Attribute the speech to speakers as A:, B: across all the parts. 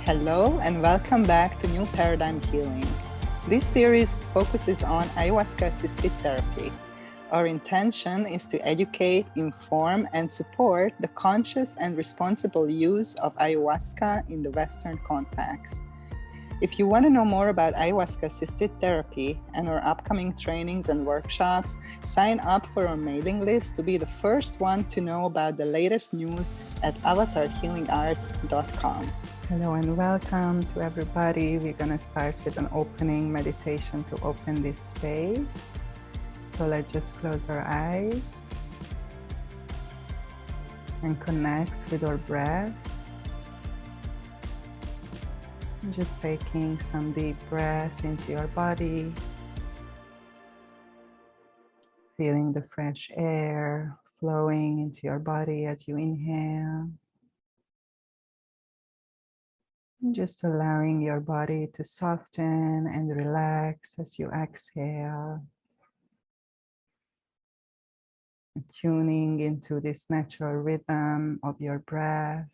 A: Hello and welcome back to New Paradigm Healing. This series focuses on ayahuasca-assisted therapy. Our intention is to educate, inform, and support the conscious and responsible use of ayahuasca in the Western context. If you want to know more about ayahuasca-assisted therapy and our upcoming trainings and workshops, sign up for our mailing list to be the first one to know about the latest news at avatarhealingarts.com. Hello and welcome to everybody. We're going to start with an opening meditation to open this space. So let's just close our eyes and connect with our breath. Just taking some deep breath into your body, feeling the fresh air flowing into your body as you inhale. And just allowing your body to soften and relax as you exhale. Tuning into this natural rhythm of your breath.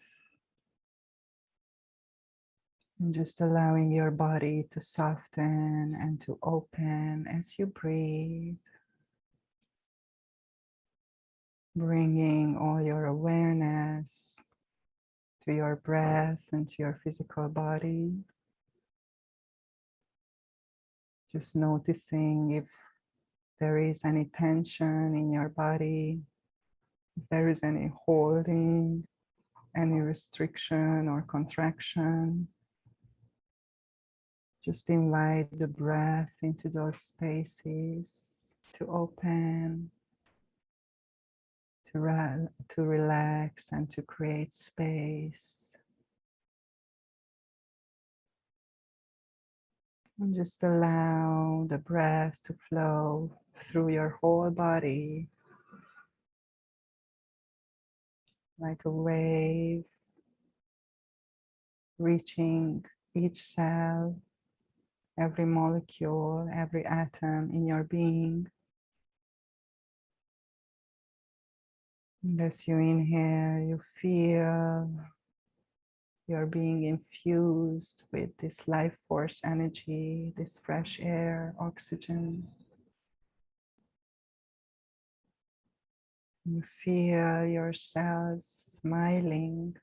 A: And just allowing your body to soften and to open as you breathe. Bringing all your awareness to your breath and to your physical body. Just noticing if there is any tension in your body, if there is any holding, any restriction or contraction. Just invite the breath into those spaces to open, to relax, and to create space. And just allow the breath to flow through your whole body like a wave, reaching each cell, every molecule, every atom in your being. And as you inhale, you feel you're being infused with this life force energy, this fresh air, oxygen. You feel your cells smiling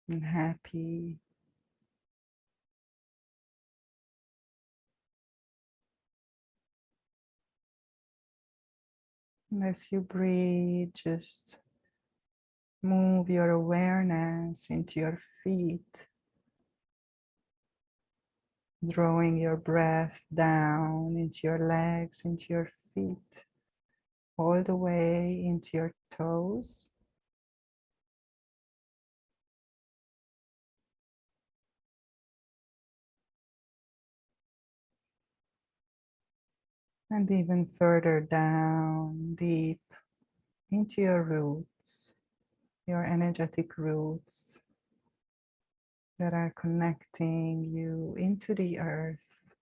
A: and happy. And as you breathe, just move your awareness into your feet, drawing your breath down into your legs, into your feet, all the way into your toes. And even further down, deep into your roots, your energetic roots that are connecting you into the earth.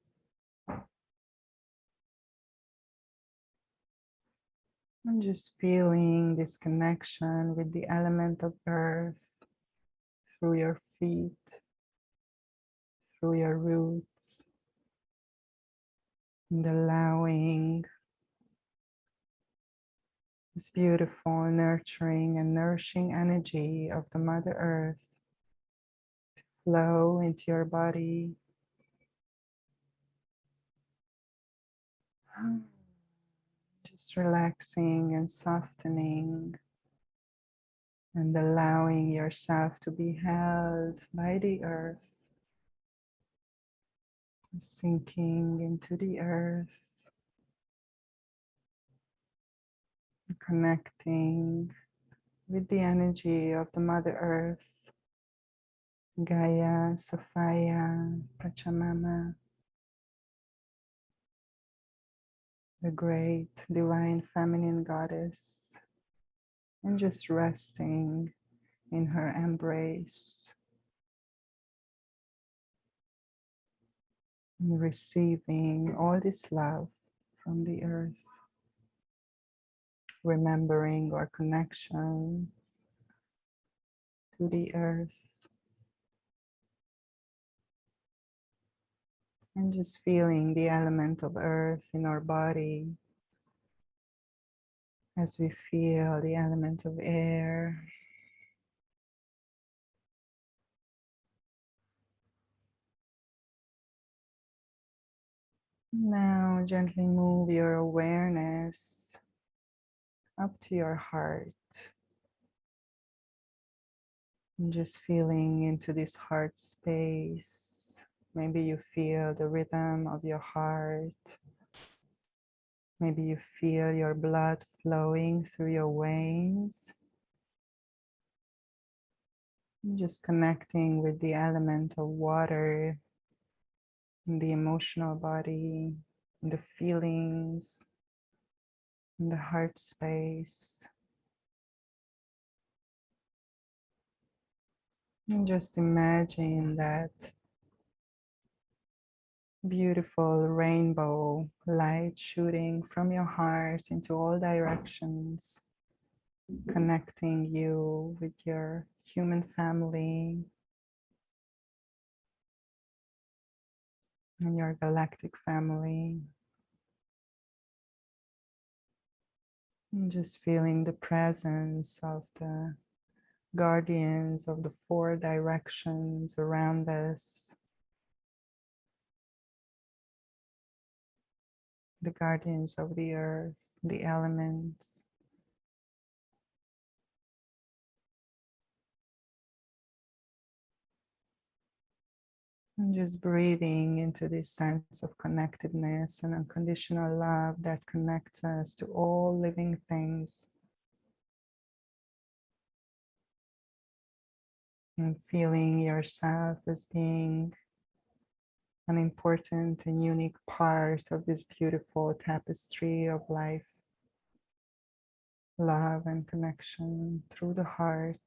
A: And just feeling this connection with the element of earth through your feet, through your roots, and allowing this beautiful, nurturing and nourishing energy of the Mother Earth to flow into your body. Just relaxing and softening and allowing yourself to be held by the earth, sinking into the earth, connecting with the energy of the Mother Earth, Gaia, Sophia, Pachamama, the great divine feminine goddess, and just resting in her embrace and receiving all this love from the earth, remembering our connection to the earth, And just feeling the element of earth in our body as we feel the element of air. Now gently move your awareness up to your heart. And just feeling into this heart space. Maybe you feel the rhythm of your heart. Maybe you feel your blood flowing through your veins. Just connecting with the element of water in the emotional body, in the feelings, in the heart space. And just imagine that beautiful rainbow light shooting from your heart into all directions, connecting you with your human family and your galactic family. And just feeling the presence of the guardians of the four directions around us, the guardians of the earth, the elements. And just breathing into this sense of connectedness and unconditional love that connects us to all living things. And feeling yourself as being an important and unique part of this beautiful tapestry of life, love and connection through the heart.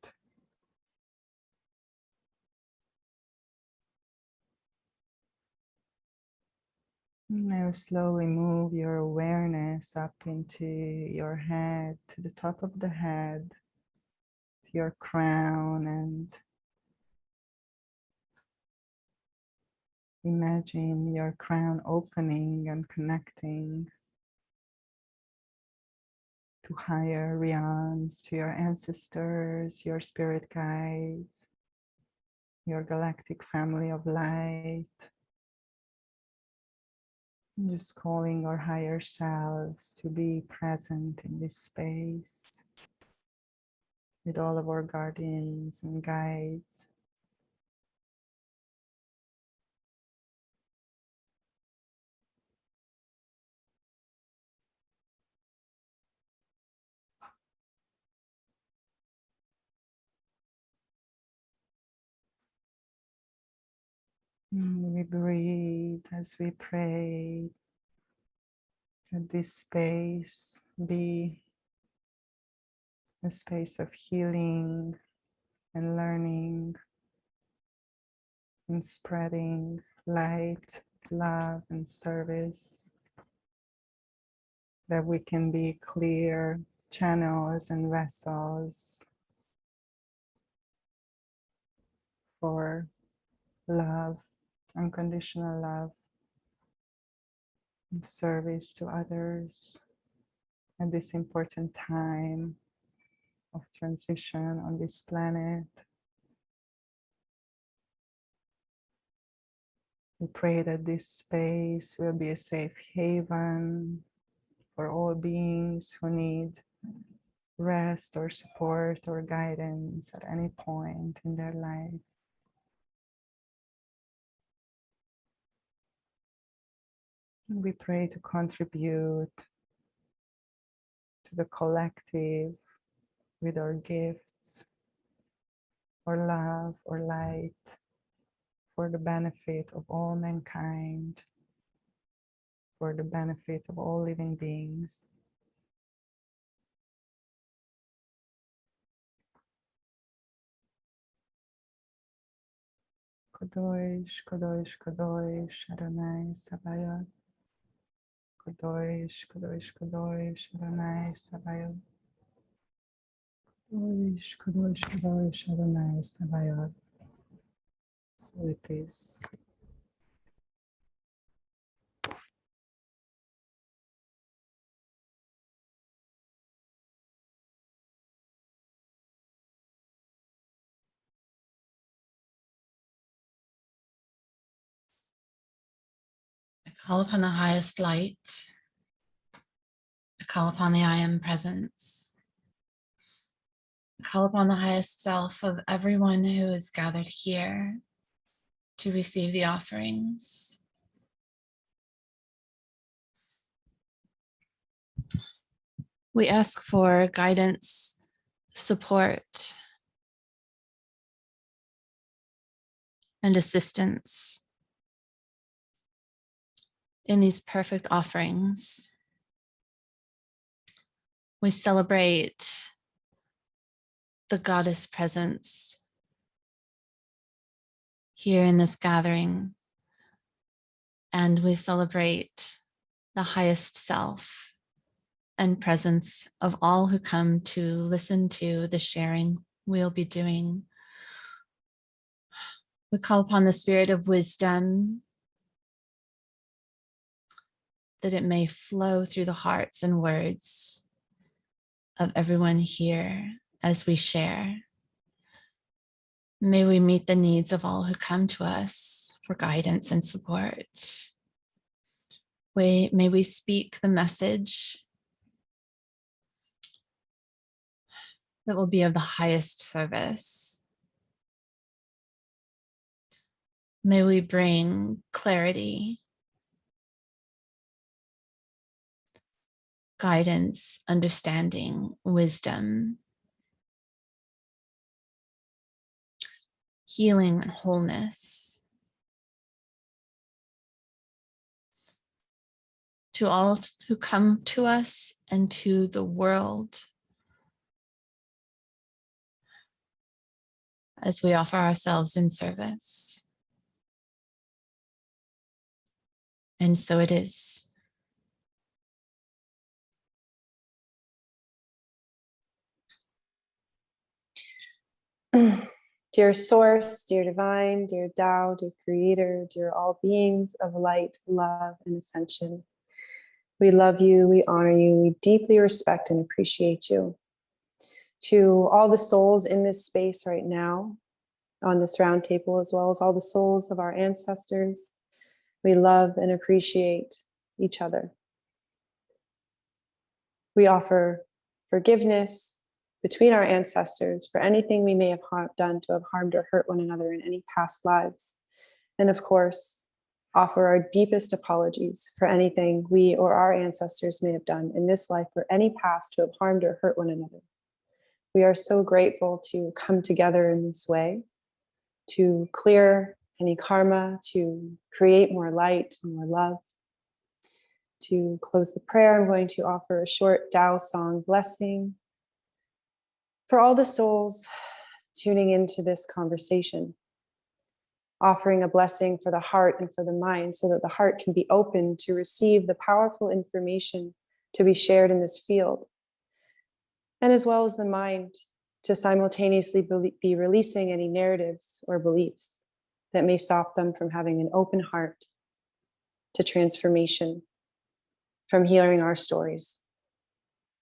A: Now slowly move your awareness up into your head, to the top of the head, to your crown, and imagine your crown opening and connecting to higher realms, to your ancestors, your spirit guides, your galactic family of light. Just calling our higher selves to be present in this space with all of our guardians and guides. We breathe as we pray that this space be a space of healing and learning and spreading light, love, and service, that we can be clear channels and vessels for love, unconditional love, and service to others at this important time of transition on this planet. We pray that this space will be a safe haven for all beings who need rest or support or guidance at any point in their life. And we pray to contribute to the collective with our gifts or love or light for the benefit of all mankind, for the benefit of all living beings. Kadosh, Kadosh, Kadosh, Adonai Sabaoth. Kadosh, Kadosh, Kadosh, Adonai Sabaoth. Kadosh, Kadosh, Kadosh, Adonai Sabaoth. So it is.
B: Call upon the highest light. I call upon the I am presence. I call upon the highest self of everyone who is gathered here to receive the offerings. We ask for guidance, support, and assistance in these perfect offerings. We celebrate the goddess presence here in this gathering, and we celebrate the highest self and presence of all who come to listen to the sharing we'll be doing. We call upon the spirit of wisdom, that it may flow through the hearts and words of everyone here as we share. May we meet the needs of all who come to us for guidance and support. May we speak the message that will be of the highest service. May we bring clarity, guidance, understanding, wisdom, healing, and wholeness to all who come to us and to the world as we offer ourselves in service. And so it is.
C: Dear Source, dear Divine, dear Tao, dear Creator, dear all beings of light, love, and ascension, we love you, we honor you, we deeply respect and appreciate you. To all the souls in this space right now, on this round table, as well as all the souls of our ancestors, we love and appreciate each other. We offer forgiveness between our ancestors for anything we may have done to have harmed or hurt one another in any past lives. And of course, offer our deepest apologies for anything we or our ancestors may have done in this life or any past to have harmed or hurt one another. We are so grateful to come together in this way, to clear any karma, to create more light and more love. To close the prayer, I'm going to offer a short Tao song blessing for all the souls tuning into this conversation, offering a blessing for the heart and for the mind so that the heart can be open to receive the powerful information to be shared in this field, and as well as the mind to simultaneously be releasing any narratives or beliefs that may stop them from having an open heart to transformation, from hearing our stories.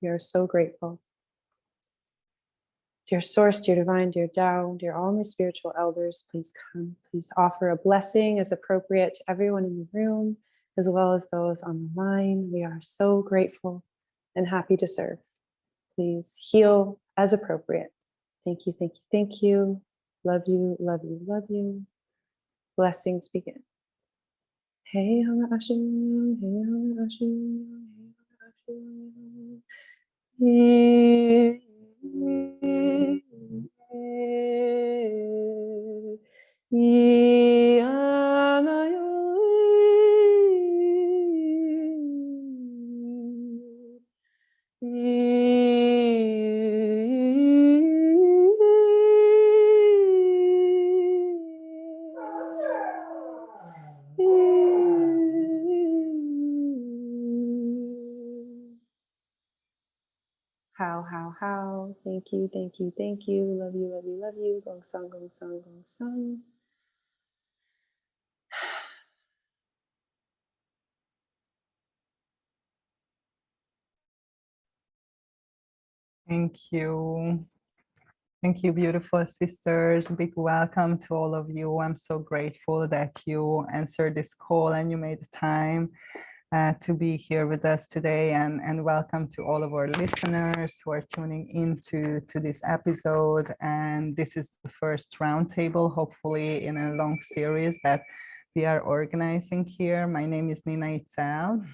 C: We are so grateful. Dear Source, dear Divine, dear Tao, dear all my spiritual elders, please come. Please offer a blessing as appropriate to everyone in the room, as well as those on the line. We are so grateful and happy to serve. Please heal as appropriate. Thank you, thank you, thank you. Love you, love you, love you. Blessings begin. Hey, Hama Ashu, hey, Hama Ashu, hey, Hama Ashu. How. Thank you, thank you, thank you. Love you, love you, love you. Gong song, gong song, gong song.
A: Thank you. Thank you, beautiful sisters. Big welcome to all of you. I'm so grateful that you answered this call and you made the time to be here with us today. And welcome to all of our listeners who are tuning into this episode. And this is the first roundtable, hopefully in a long series that we are organizing here. My name is Nina Itzel,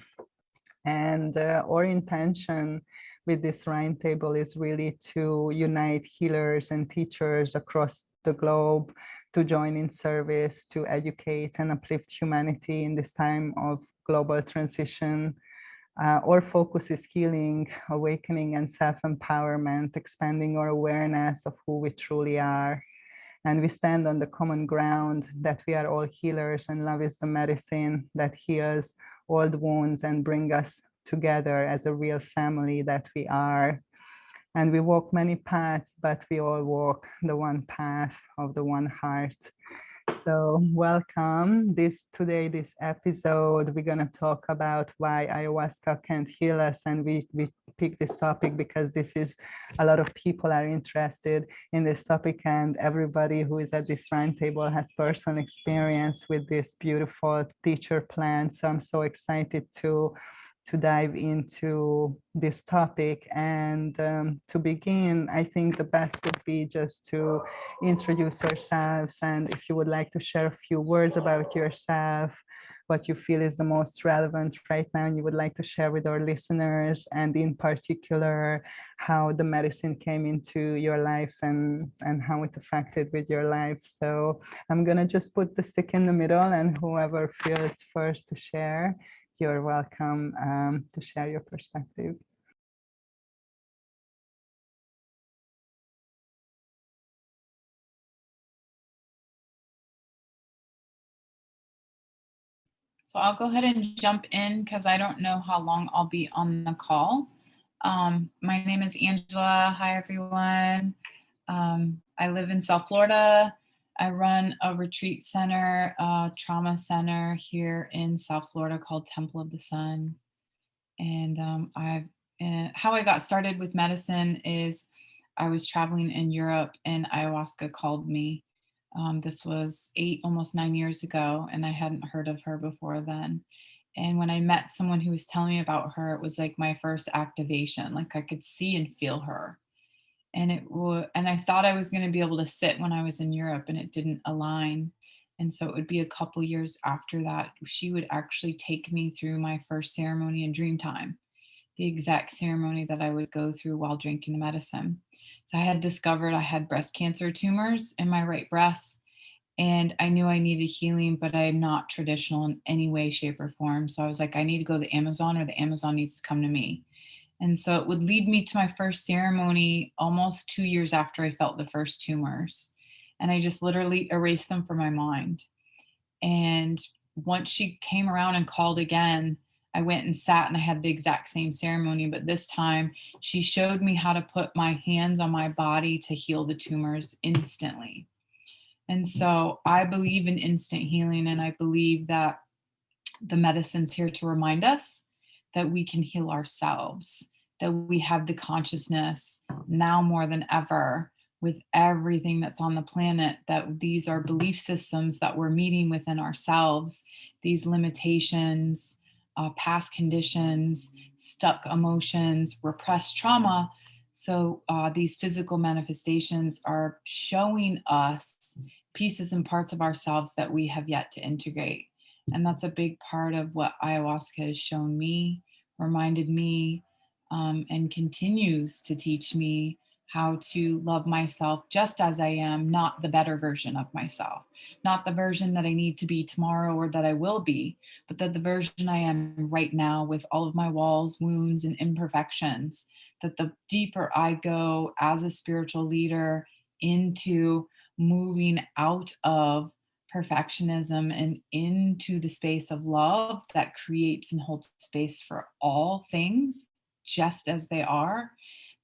A: and our intention with this roundtable is really to unite healers and teachers across the globe to join in service, to educate and uplift humanity in this time of global transition. Our focus is healing, awakening, and self-empowerment, expanding our awareness of who we truly are. And we stand on the common ground that we are all healers, and love is the medicine that heals old wounds and bring us together as a real family that we are. And we walk many paths, but we all walk the one path of the one heart. So welcome. This episode, we're going to talk about why ayahuasca can't heal us. And we picked this topic because this is a lot of people are interested in this topic, and everybody who is at this roundtable has personal experience with this beautiful teacher plant. So I'm so excited to dive into this topic. And to begin, I think the best would be just to introduce yourselves, and if you would like to share a few words about yourself, what you feel is the most relevant right now and you would like to share with our listeners, and in particular how the medicine came into your life and how it affected with your life. So I'm gonna just put the stick in the middle, and whoever feels first to share, you're welcome to share your perspective.
B: So I'll go ahead and jump in because I don't know how long I'll be on the call. My name is Angela. Hi, everyone. I live in South Florida. I run a retreat center, trauma center here in South Florida called Temple of the Sun. And how I got started with medicine is I was traveling in Europe and ayahuasca called me. This was almost 9 years ago, and I hadn't heard of her before then. And when I met someone who was telling me about her, it was like my first activation. Like I could see and feel her. And and I thought I was going to be able to sit when I was in Europe, and it didn't align. And so it would be a couple years after that, she would actually take me through my first ceremony in Dreamtime, the exact ceremony that I would go through while drinking the medicine. So I had discovered I had breast cancer tumors in my right breast, and I knew I needed healing, but I am not traditional in any way, shape, or form. So I was like, I need to go to the Amazon, or the Amazon needs to come to me. And so it would lead me to my first ceremony almost 2 years after I felt the first tumors. And I just literally erased them from my mind. And once she came around and called again, I went and sat and I had the exact same ceremony, but this time she showed me how to put my hands on my body to heal the tumors instantly. And so I believe in instant healing, and I believe that the medicine's here to remind us that we can heal ourselves, that we have the consciousness now more than ever with everything that's on the planet, that these are belief systems that we're meeting within ourselves, these limitations, past conditions, stuck emotions, repressed trauma. So these physical manifestations are showing us pieces and parts of ourselves that we have yet to integrate. And that's a big part of what ayahuasca has shown me, reminded me, and continues to teach me how to love myself just as I am, not the better version of myself, not the version that I need to be tomorrow or that I will be, but that the version I am right now with all of my walls, wounds, and imperfections, that the deeper I go as a spiritual leader into moving out of perfectionism and into the space of love that creates and holds space for all things just as they are,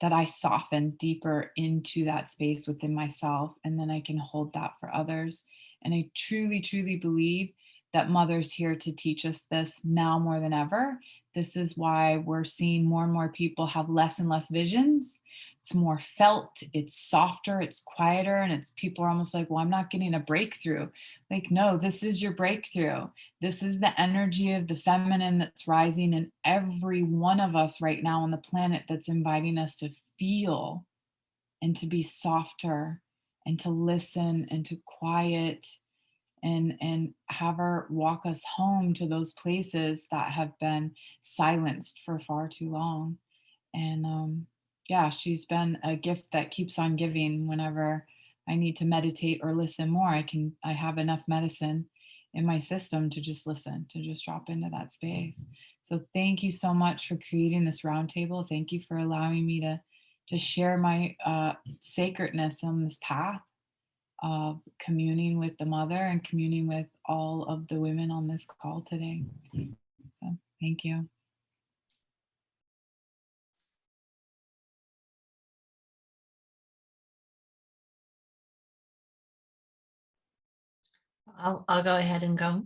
B: that I soften deeper into that space within myself, and then I can hold that for others. And I truly, truly believe
D: that Mother's here to teach us this now more than ever. This is why we're seeing more and more people have less and less visions. It's more felt, it's softer, it's quieter, and it's people are almost like, well, I'm not getting a breakthrough. Like, no, this is your breakthrough. This is the energy of the feminine that's rising in every one of us right now on the planet, that's inviting us to feel and to be softer and to listen and to quiet and have her walk us home to those places that have been silenced for far too long. And yeah, she's been a gift that keeps on giving. Whenever I need to meditate or listen more, I have enough medicine in my system to just listen, to just drop into that space. So thank you so much for creating this roundtable. Thank you for allowing me to share my sacredness on this path of communing with the mother and communing with all of the women on this call today. So thank you.
B: I'll go ahead and go.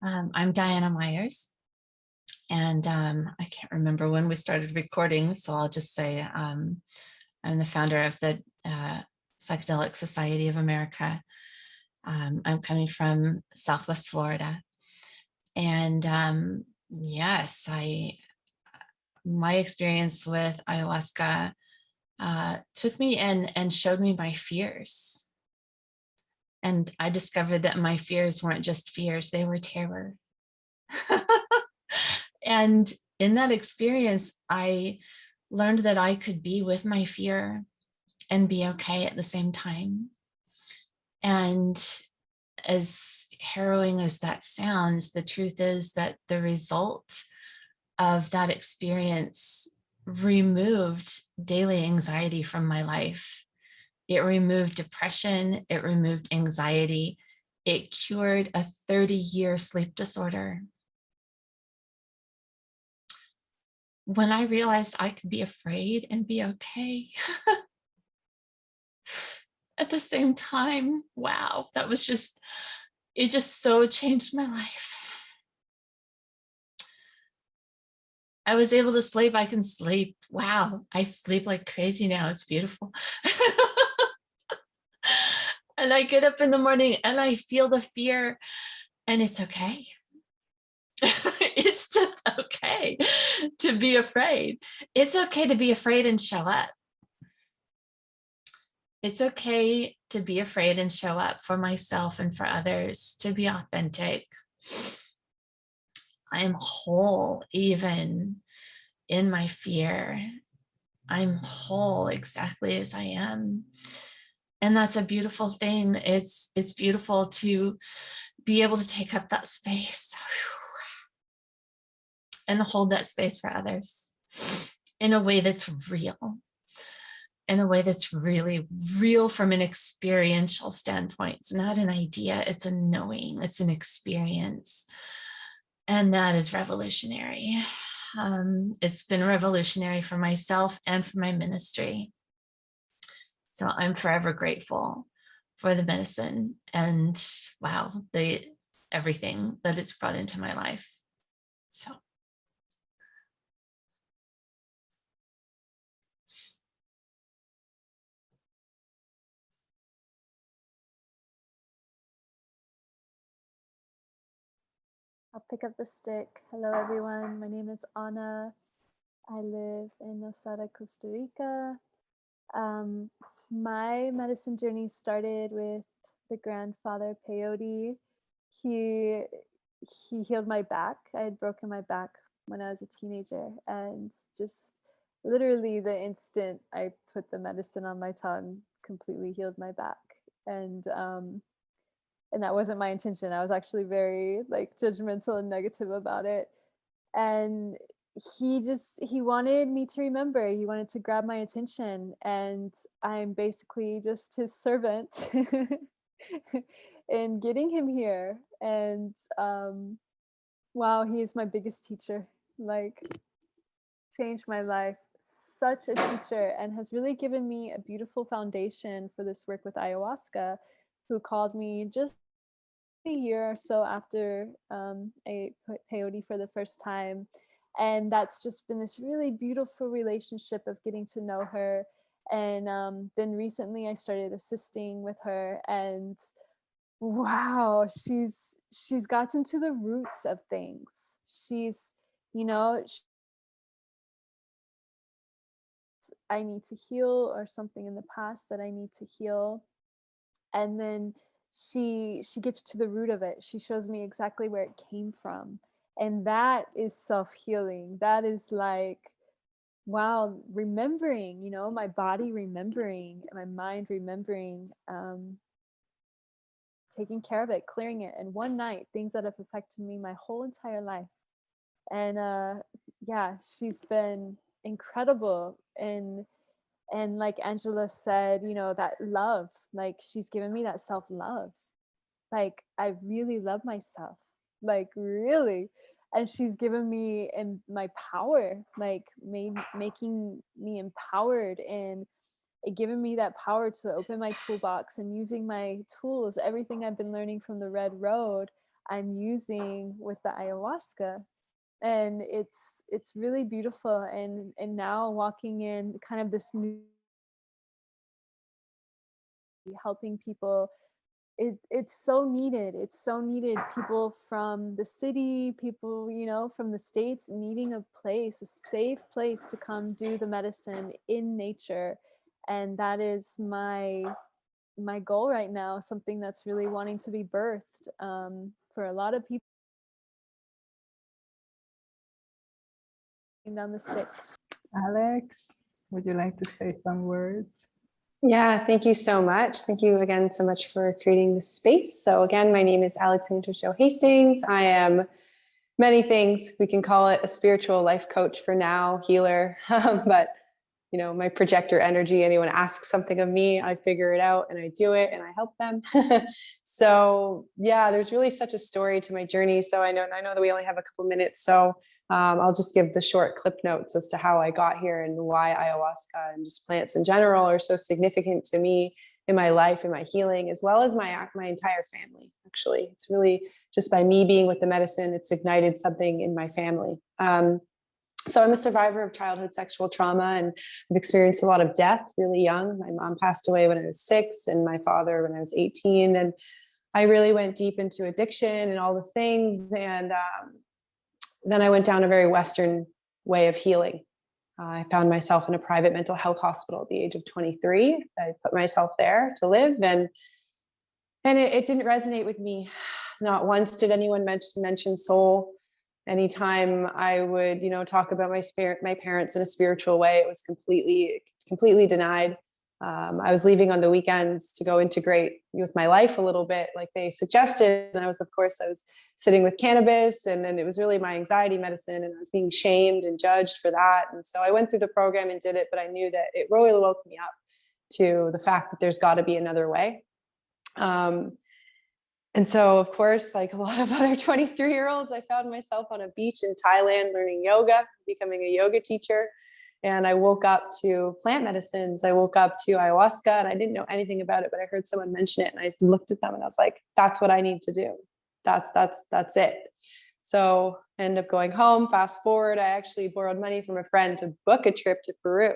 B: I'm Diana Myers, and I can't remember when we started recording, so I'll just say I'm the founder of the Psychedelic Society of America. I'm coming from Southwest Florida, and yes, my experience with ayahuasca took me and showed me my fears. And I discovered that my fears weren't just fears, they were terror. And in that experience, I learned that I could be with my fear and be okay at the same time. And as harrowing as that sounds, the truth is that the result of that experience removed daily anxiety from my life. It removed depression, it removed anxiety, it cured a 30-year sleep disorder. When I realized I could be afraid and be okay at the same time, wow, that was just, it just so changed my life. I was able to sleep, I can sleep. Wow, I sleep like crazy now, it's beautiful. And I get up in the morning and I feel the fear and it's okay. It's just okay to be afraid. It's okay to be afraid and show up. It's okay to be afraid and show up for myself and for others, to be authentic. I am whole even in my fear. I'm whole exactly as I am. And that's a beautiful thing. It's beautiful to be able to take up that space and hold that space for others in a way that's real, in a way that's really real from an experiential standpoint. It's not an idea, it's a knowing, it's an experience. And that is revolutionary. It's been revolutionary for myself and for my ministry. So I'm forever grateful for the medicine and wow, everything that it's brought into my life. So.
E: I'll pick up the stick. Hello, everyone. My name is Anna. I live in Nosara, Costa Rica. My medicine journey started with the grandfather peyote. He healed my back. I had broken my back when I was a teenager, and just literally the instant I put the medicine on my tongue, completely healed my back. And that wasn't my intention. I was actually very like judgmental and negative about it. And he wanted me to remember. He wanted to grab my attention, and I'm basically just his servant in getting him here. And wow, he is my biggest teacher. Like, changed my life. Such a teacher, and has really given me a beautiful foundation for this work with ayahuasca, who called me just a year or so after I put peyote for the first time. And that's just been this really beautiful relationship of getting to know her. And then recently I started assisting with her, and wow, she's gotten to the roots of things. She's, you know, I need to heal, or something in the past that I need to heal. And then she gets to the root of it. She shows me exactly where it came from. And that is self-healing. That is like, wow, remembering, my body remembering, my mind remembering, taking care of it, clearing it. And one night, things that have affected me my whole entire life. And yeah, she's been incredible. And like Angela said, that love, like she's given me that self-love. Like I really love myself, like really. And she's given me my power, like making me empowered, and giving me that power to open my toolbox and using my tools. Everything I've been learning from the Red Road, I'm using with the ayahuasca. And it's really beautiful. And now walking in kind of this new, helping people, it's so needed. It's so needed. People from the city, people, from the States, needing a place, a safe place to come do the medicine in nature. And that is my goal right now, something that's really wanting to be birthed for a lot of people down the state.
A: Alex, would you like to say some words?
C: Yeah, thank you so much. Thank you again so much for creating this space. So again, my name is Alexandra Jo Hastings. I am many things. We can call it a spiritual life coach for now, healer, but my projector energy, anyone asks something of me, I figure it out and I do it and I help them. So yeah, there's really such a story to my journey. So I know that we only have a couple minutes. So I'll just give the short clip notes as to how I got here and why ayahuasca and just plants in general are so significant to me in my life and my healing, as well as my entire family. Actually, it's really just by me being with the medicine, it's ignited something in my family. So I'm a survivor of childhood sexual trauma, and I've experienced a lot of death really young. My mom passed away when I was 6 and my father when I was 18. And I really went deep into addiction and all the things. And then I went down a very Western way of healing. I found myself in a private mental health hospital at the age of 23. I put myself there to live, and it didn't resonate with me. Not once did anyone mention soul. Anytime I would, talk about my parents in a spiritual way, it was completely denied. I was leaving on the weekends to go integrate with my life a little bit, like they suggested. And I was sitting with cannabis, and then it was really my anxiety medicine, and I was being shamed and judged for that. And so I went through the program and did it, but I knew that it really woke me up to the fact that there's got to be another way. And so, of course, like a lot of other 23-year-olds, I found myself on a beach in Thailand learning yoga, becoming a yoga teacher. And I woke up to plant medicines. I woke up to ayahuasca, and I didn't know anything about it, but I heard someone mention it, and I looked at them and I was like, that's what I need to do. That's it. So I ended up going home. Fast forward, I actually borrowed money from a friend to book a trip to Peru.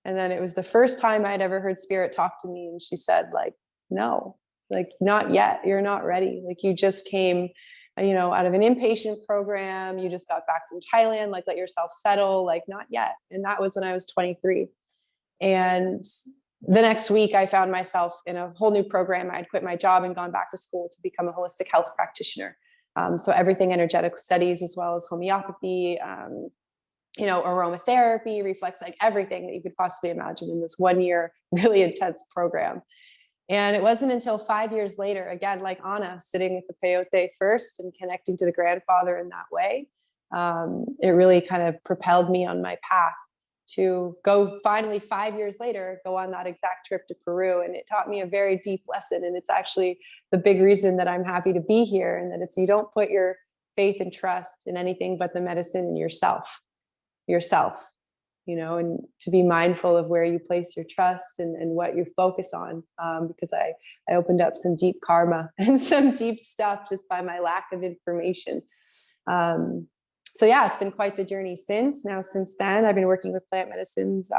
C: And then it was the first time I'd ever heard spirit talk to me. And she said, like, no, like, not yet. You're not ready. Like, you just came, out of an inpatient program. You just got back from Thailand. Like, let yourself settle. Like, not yet. And that was when I was 23. And the next week I found myself in a whole new program. I had quit my job and gone back to school to become a holistic health practitioner. So everything energetic studies, as well as homeopathy, aromatherapy, reflex, like everything that you could possibly imagine in this 1 year, really intense program. And it wasn't until 5 years later, again, like Anna, sitting with the peyote first and connecting to the grandfather in that way, it really kind of propelled me on my path to go finally 5 years later, go on that exact trip to Peru. And it taught me a very deep lesson. And it's actually the big reason that I'm happy to be here, and that it's, you don't put your faith and trust in anything but the medicine in yourself. and to be mindful of where you place your trust and what you focus on. Because I opened up some deep karma and some deep stuff just by my lack of information. So yeah, it's been quite the journey since. Now, since then, I've been working with plant medicines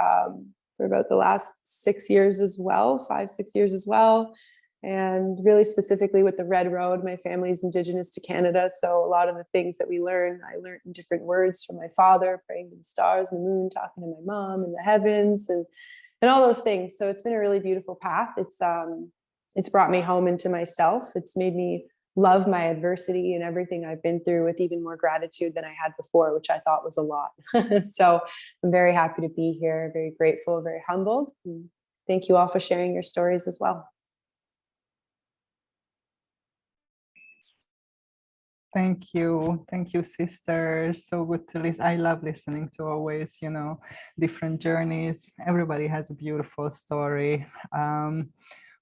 C: for about the last 6 years as well, 5-6 years as well. And really specifically with the Red Road, my family's Indigenous to Canada. So a lot of the things that I learned in different words from my father, praying to the stars and the moon, talking to my mom and the heavens and all those things. So it's been a really beautiful path. It's brought me home into myself. It's made me love my adversity and everything I've been through with even more gratitude than I had before, which I thought was a lot. So I'm very happy to be here, very grateful, very humbled. And thank you all for sharing your stories as well.
A: Thank you, sister. So good to listen. I love listening to always, different journeys. Everybody has a beautiful story.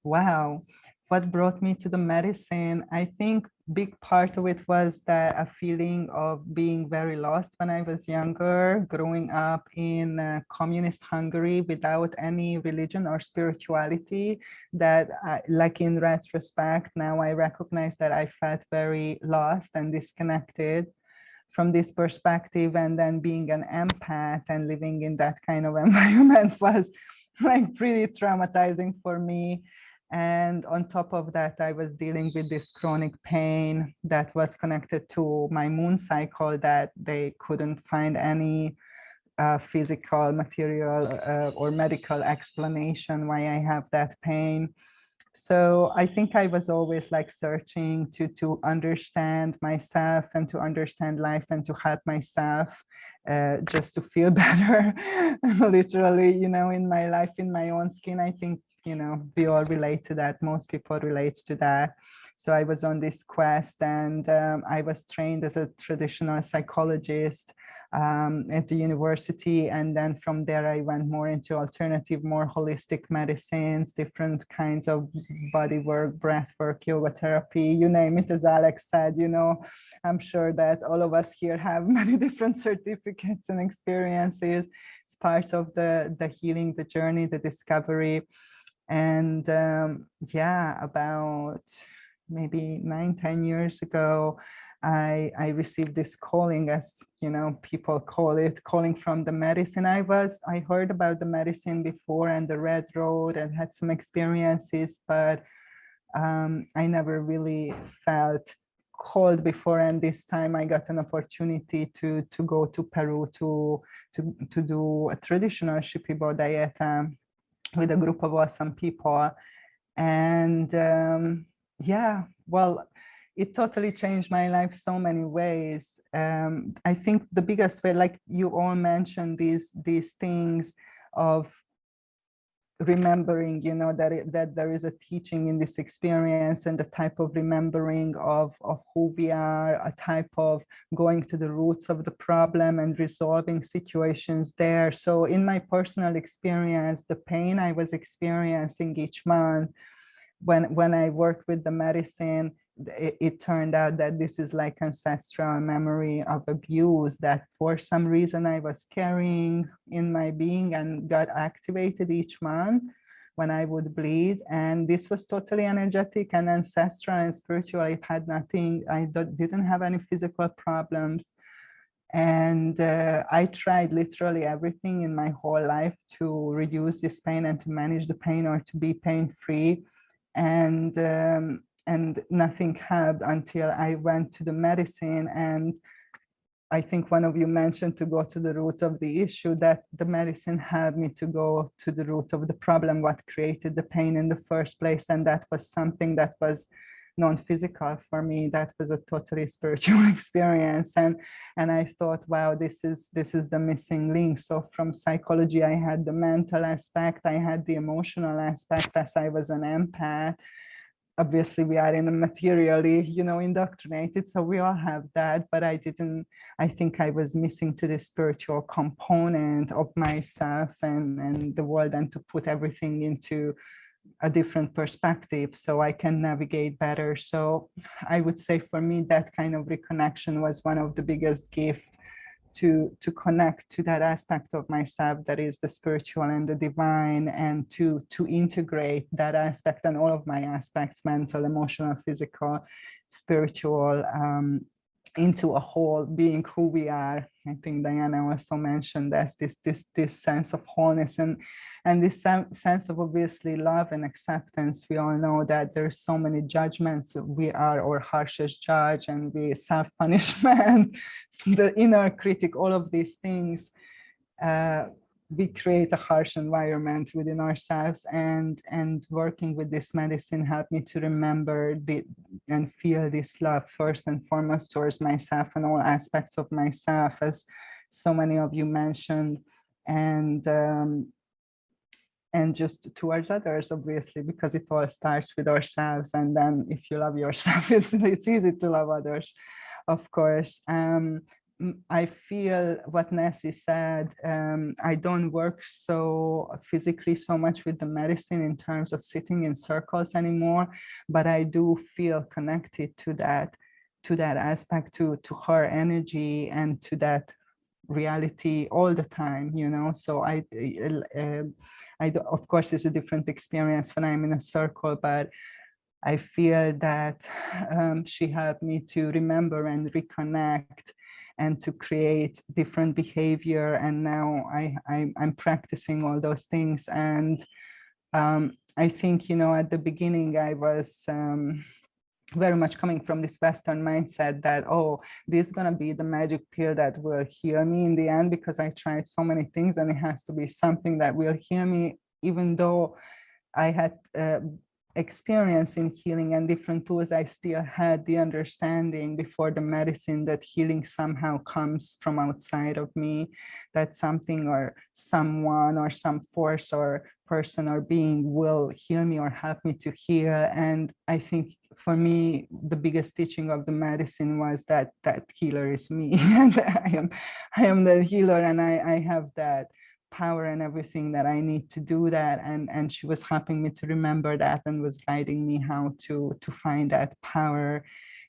A: Wow. What brought me to the medicine? I think big part of it was that a feeling of being very lost when I was younger, growing up in communist Hungary without any religion or spirituality. That, like in retrospect, now I recognize that I felt very lost and disconnected from this perspective. And then being an empath and living in that kind of environment was like pretty traumatizing for me. And on top of that, I was dealing with this chronic pain that was connected to my moon cycle that they couldn't find any physical, material, or medical explanation why I have that pain. So I think I was always like searching to understand myself and to understand life and to help myself just to feel better, literally, in my life, in my own skin. I think, we all relate to that. Most people relate to that. So I was on this quest, and I was trained as a traditional psychologist at the university. And then from there, I went more into alternative, more holistic medicines, different kinds of body work, breath work, yoga therapy, you name it, as Alex said. I'm sure that all of us here have many different certificates and experiences. It's part of the healing, the journey, the discovery. And about maybe 9-10 years ago, I received this calling, as people call it, calling from the medicine. I heard about the medicine before and the Red Road and had some experiences, but I never really felt called before. And this time I got an opportunity to go to Peru to do a traditional Shipibo diet with a group of awesome people. And it totally changed my life so many ways. I think the biggest way, like you all mentioned, these things of remembering, that there is a teaching in this experience, and the type of remembering of who we are, a type of going to the roots of the problem and resolving situations there. So in my personal experience, the pain I was experiencing each month when I worked with the medicine, it turned out that this is like ancestral memory of abuse that for some reason I was carrying in my being and got activated each month when I would bleed. And this was totally energetic and ancestral and spiritual. It had nothing, I didn't have any physical problems. And I tried literally everything in my whole life to reduce this pain and to manage the pain or to be pain-free. And nothing helped until I went to the medicine. And I think one of you mentioned to go to the root of the issue, that the medicine helped me to go to the root of the problem, what created the pain in the first place. And that was something that was non-physical for me. That was a totally spiritual experience. And I thought, wow, this is the missing link. So from psychology, I had the mental aspect, I had the emotional aspect, as I was an empath. Obviously we are in a materially, indoctrinated, so we all have that, but I think I was missing to the spiritual component of myself and the world, and to put everything into a different perspective so I can navigate better. So I would say for me, that kind of reconnection was one of the biggest gifts to connect to that aspect of myself that is the spiritual and the divine, and to integrate that aspect and all of my aspects, mental, emotional, physical, spiritual, into a whole, being who we are. I think Diana also mentioned this sense of wholeness, and this sense of obviously love and acceptance. We all know that there's so many judgments. We are our harshest judge, and we self-punishment, the inner critic, all of these things. We create a harsh environment within ourselves, and working with this medicine helped me to remember and feel this love first and foremost towards myself and all aspects of myself, as so many of you mentioned, and just towards others, obviously, because it all starts with ourselves, and then if you love yourself, it's easy to love others, of course. I feel what Nessie said, I don't work so physically so much with the medicine in terms of sitting in circles anymore, but I do feel connected to that aspect, to her energy and to that reality all the time, you know. So of course, it's a different experience when I'm in a circle, but I feel that she helped me to remember and reconnect and to create different behavior. And now I'm practicing all those things. And I think, you know, at the beginning, I was very much coming from this Western mindset that, oh, this is going to be the magic pill that will heal me in the end, because I tried so many things and it has to be something that will heal me, even though I had experience in healing and different tools. I still had the understanding before the medicine that healing somehow comes from outside of me, that something or someone or some force or person or being will heal me or help me to heal. And I think for me, the biggest teaching of the medicine was that healer is me. And I am the healer, and I have that power and everything that I need to do that. And she was helping me to remember that and was guiding me how to find that power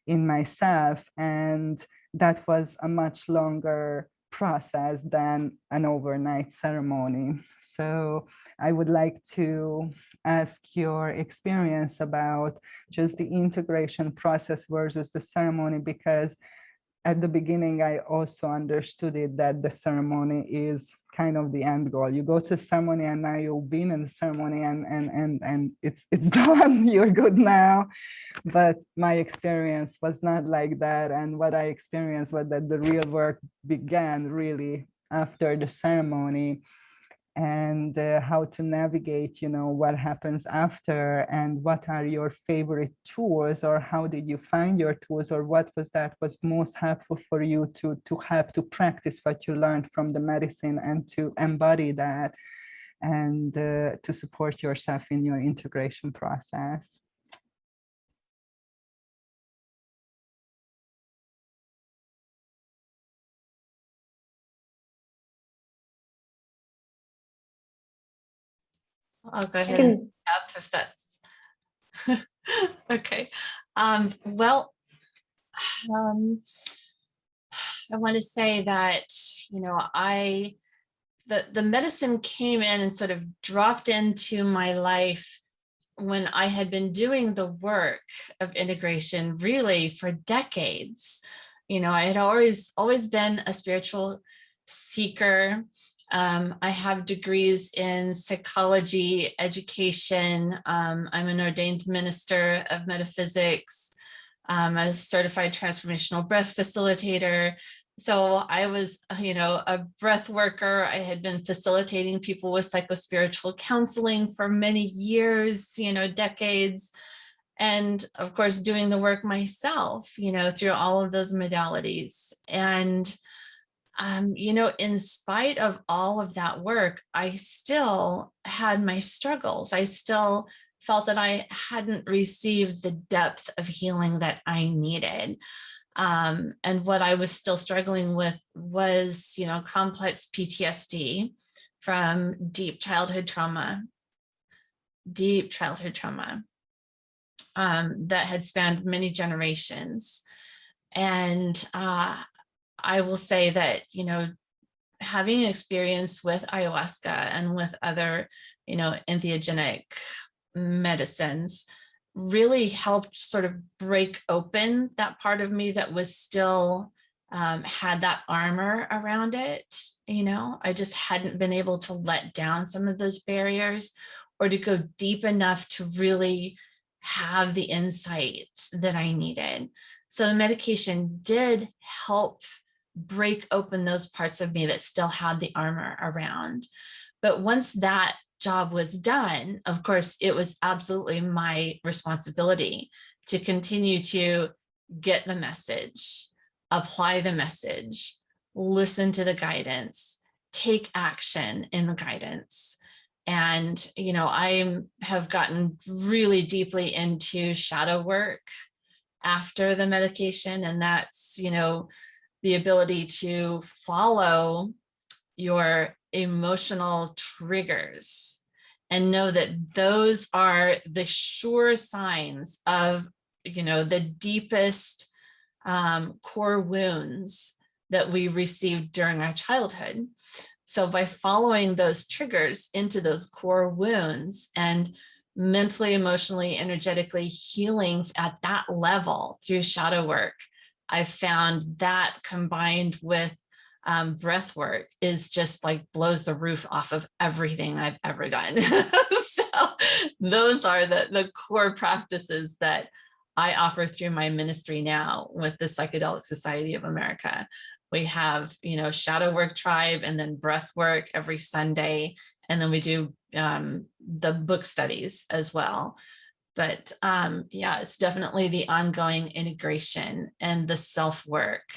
A: in myself. And that was a much longer process than an overnight ceremony. So I would like to ask your experience about just the integration process versus the ceremony, because at the beginning, I also understood it that the ceremony is kind of the end goal. You go to a ceremony and now you've been in the ceremony and it's done, you're good now. But my experience was not like that. And what I experienced was that the real work began really after the ceremony, and how to navigate, you know, what happens after, and what are your favorite tools, or how did you find your tools, or what was most helpful for you to help to practice what you learned from the medicine and to embody that, and to support yourself in your integration process.
B: I'll go ahead and up if that's okay. Well, I want to say that, you know, the medicine came in and sort of dropped into my life when I had been doing the work of integration really for decades. You know, I had always been a spiritual seeker. I have degrees in psychology, education. I'm an ordained minister of metaphysics. I'm a certified transformational breath facilitator. So I was, you know, a breath worker. I had been facilitating people with psychospiritual counseling for many years, you know, decades. And of course, doing the work myself, you know, through all of those modalities. And you know, in spite of all of that work, I still had my struggles. I still felt that I hadn't received the depth of healing that I needed. And what I was still struggling with was, you know, complex PTSD from deep childhood trauma that had spanned many generations. And I will say that, having an experience with ayahuasca and with other, entheogenic medicines really helped sort of break open that part of me that was still had that armor around it. I just hadn't been able to let down some of those barriers or to go deep enough to really have the insight that I needed. So the medication did help break open those parts of me that still had the armor around. But once that job was done, of course, it was absolutely my responsibility to continue to get the message, apply the message, listen to the guidance, take action in the guidance. And, I have gotten really deeply into shadow work after the medication. And that's, the ability to follow your emotional triggers and know that those are the sure signs of, the deepest core wounds that we received during our childhood. So by following those triggers into those core wounds and mentally, emotionally, energetically healing at that level through shadow work, I've found that combined with breath work is just like blows the roof off of everything I've ever done. So those are the core practices that I offer through my ministry now with the Psychedelic Society of America. We have, shadow work tribe and then breath work every Sunday. And then we do the book studies as well. But it's definitely the ongoing integration and the self-work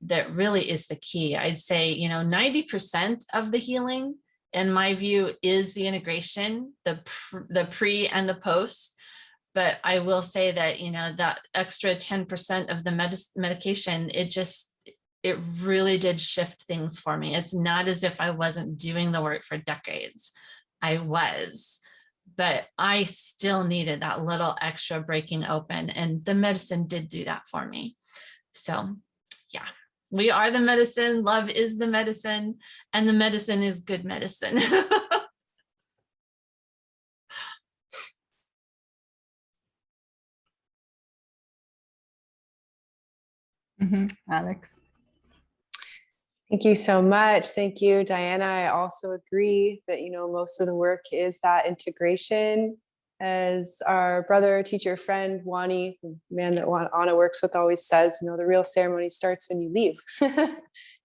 B: that really is the key. I'd say, 90% of the healing, in my view, is the integration, the pre and the post. But I will say that, that extra 10% of the medication, it really did shift things for me. It's not as if I wasn't doing the work for decades. I was, but I still needed that little extra breaking open. And the medicine did do that for me. So yeah, we are the medicine. Love is the medicine. And the medicine is good medicine.
A: Alex.
C: Thank you so much. Thank you, Diana. I also agree that, most of the work is that integration. As our brother, teacher, friend, Wani, the man that Anna works with, always says, the real ceremony starts when you leave.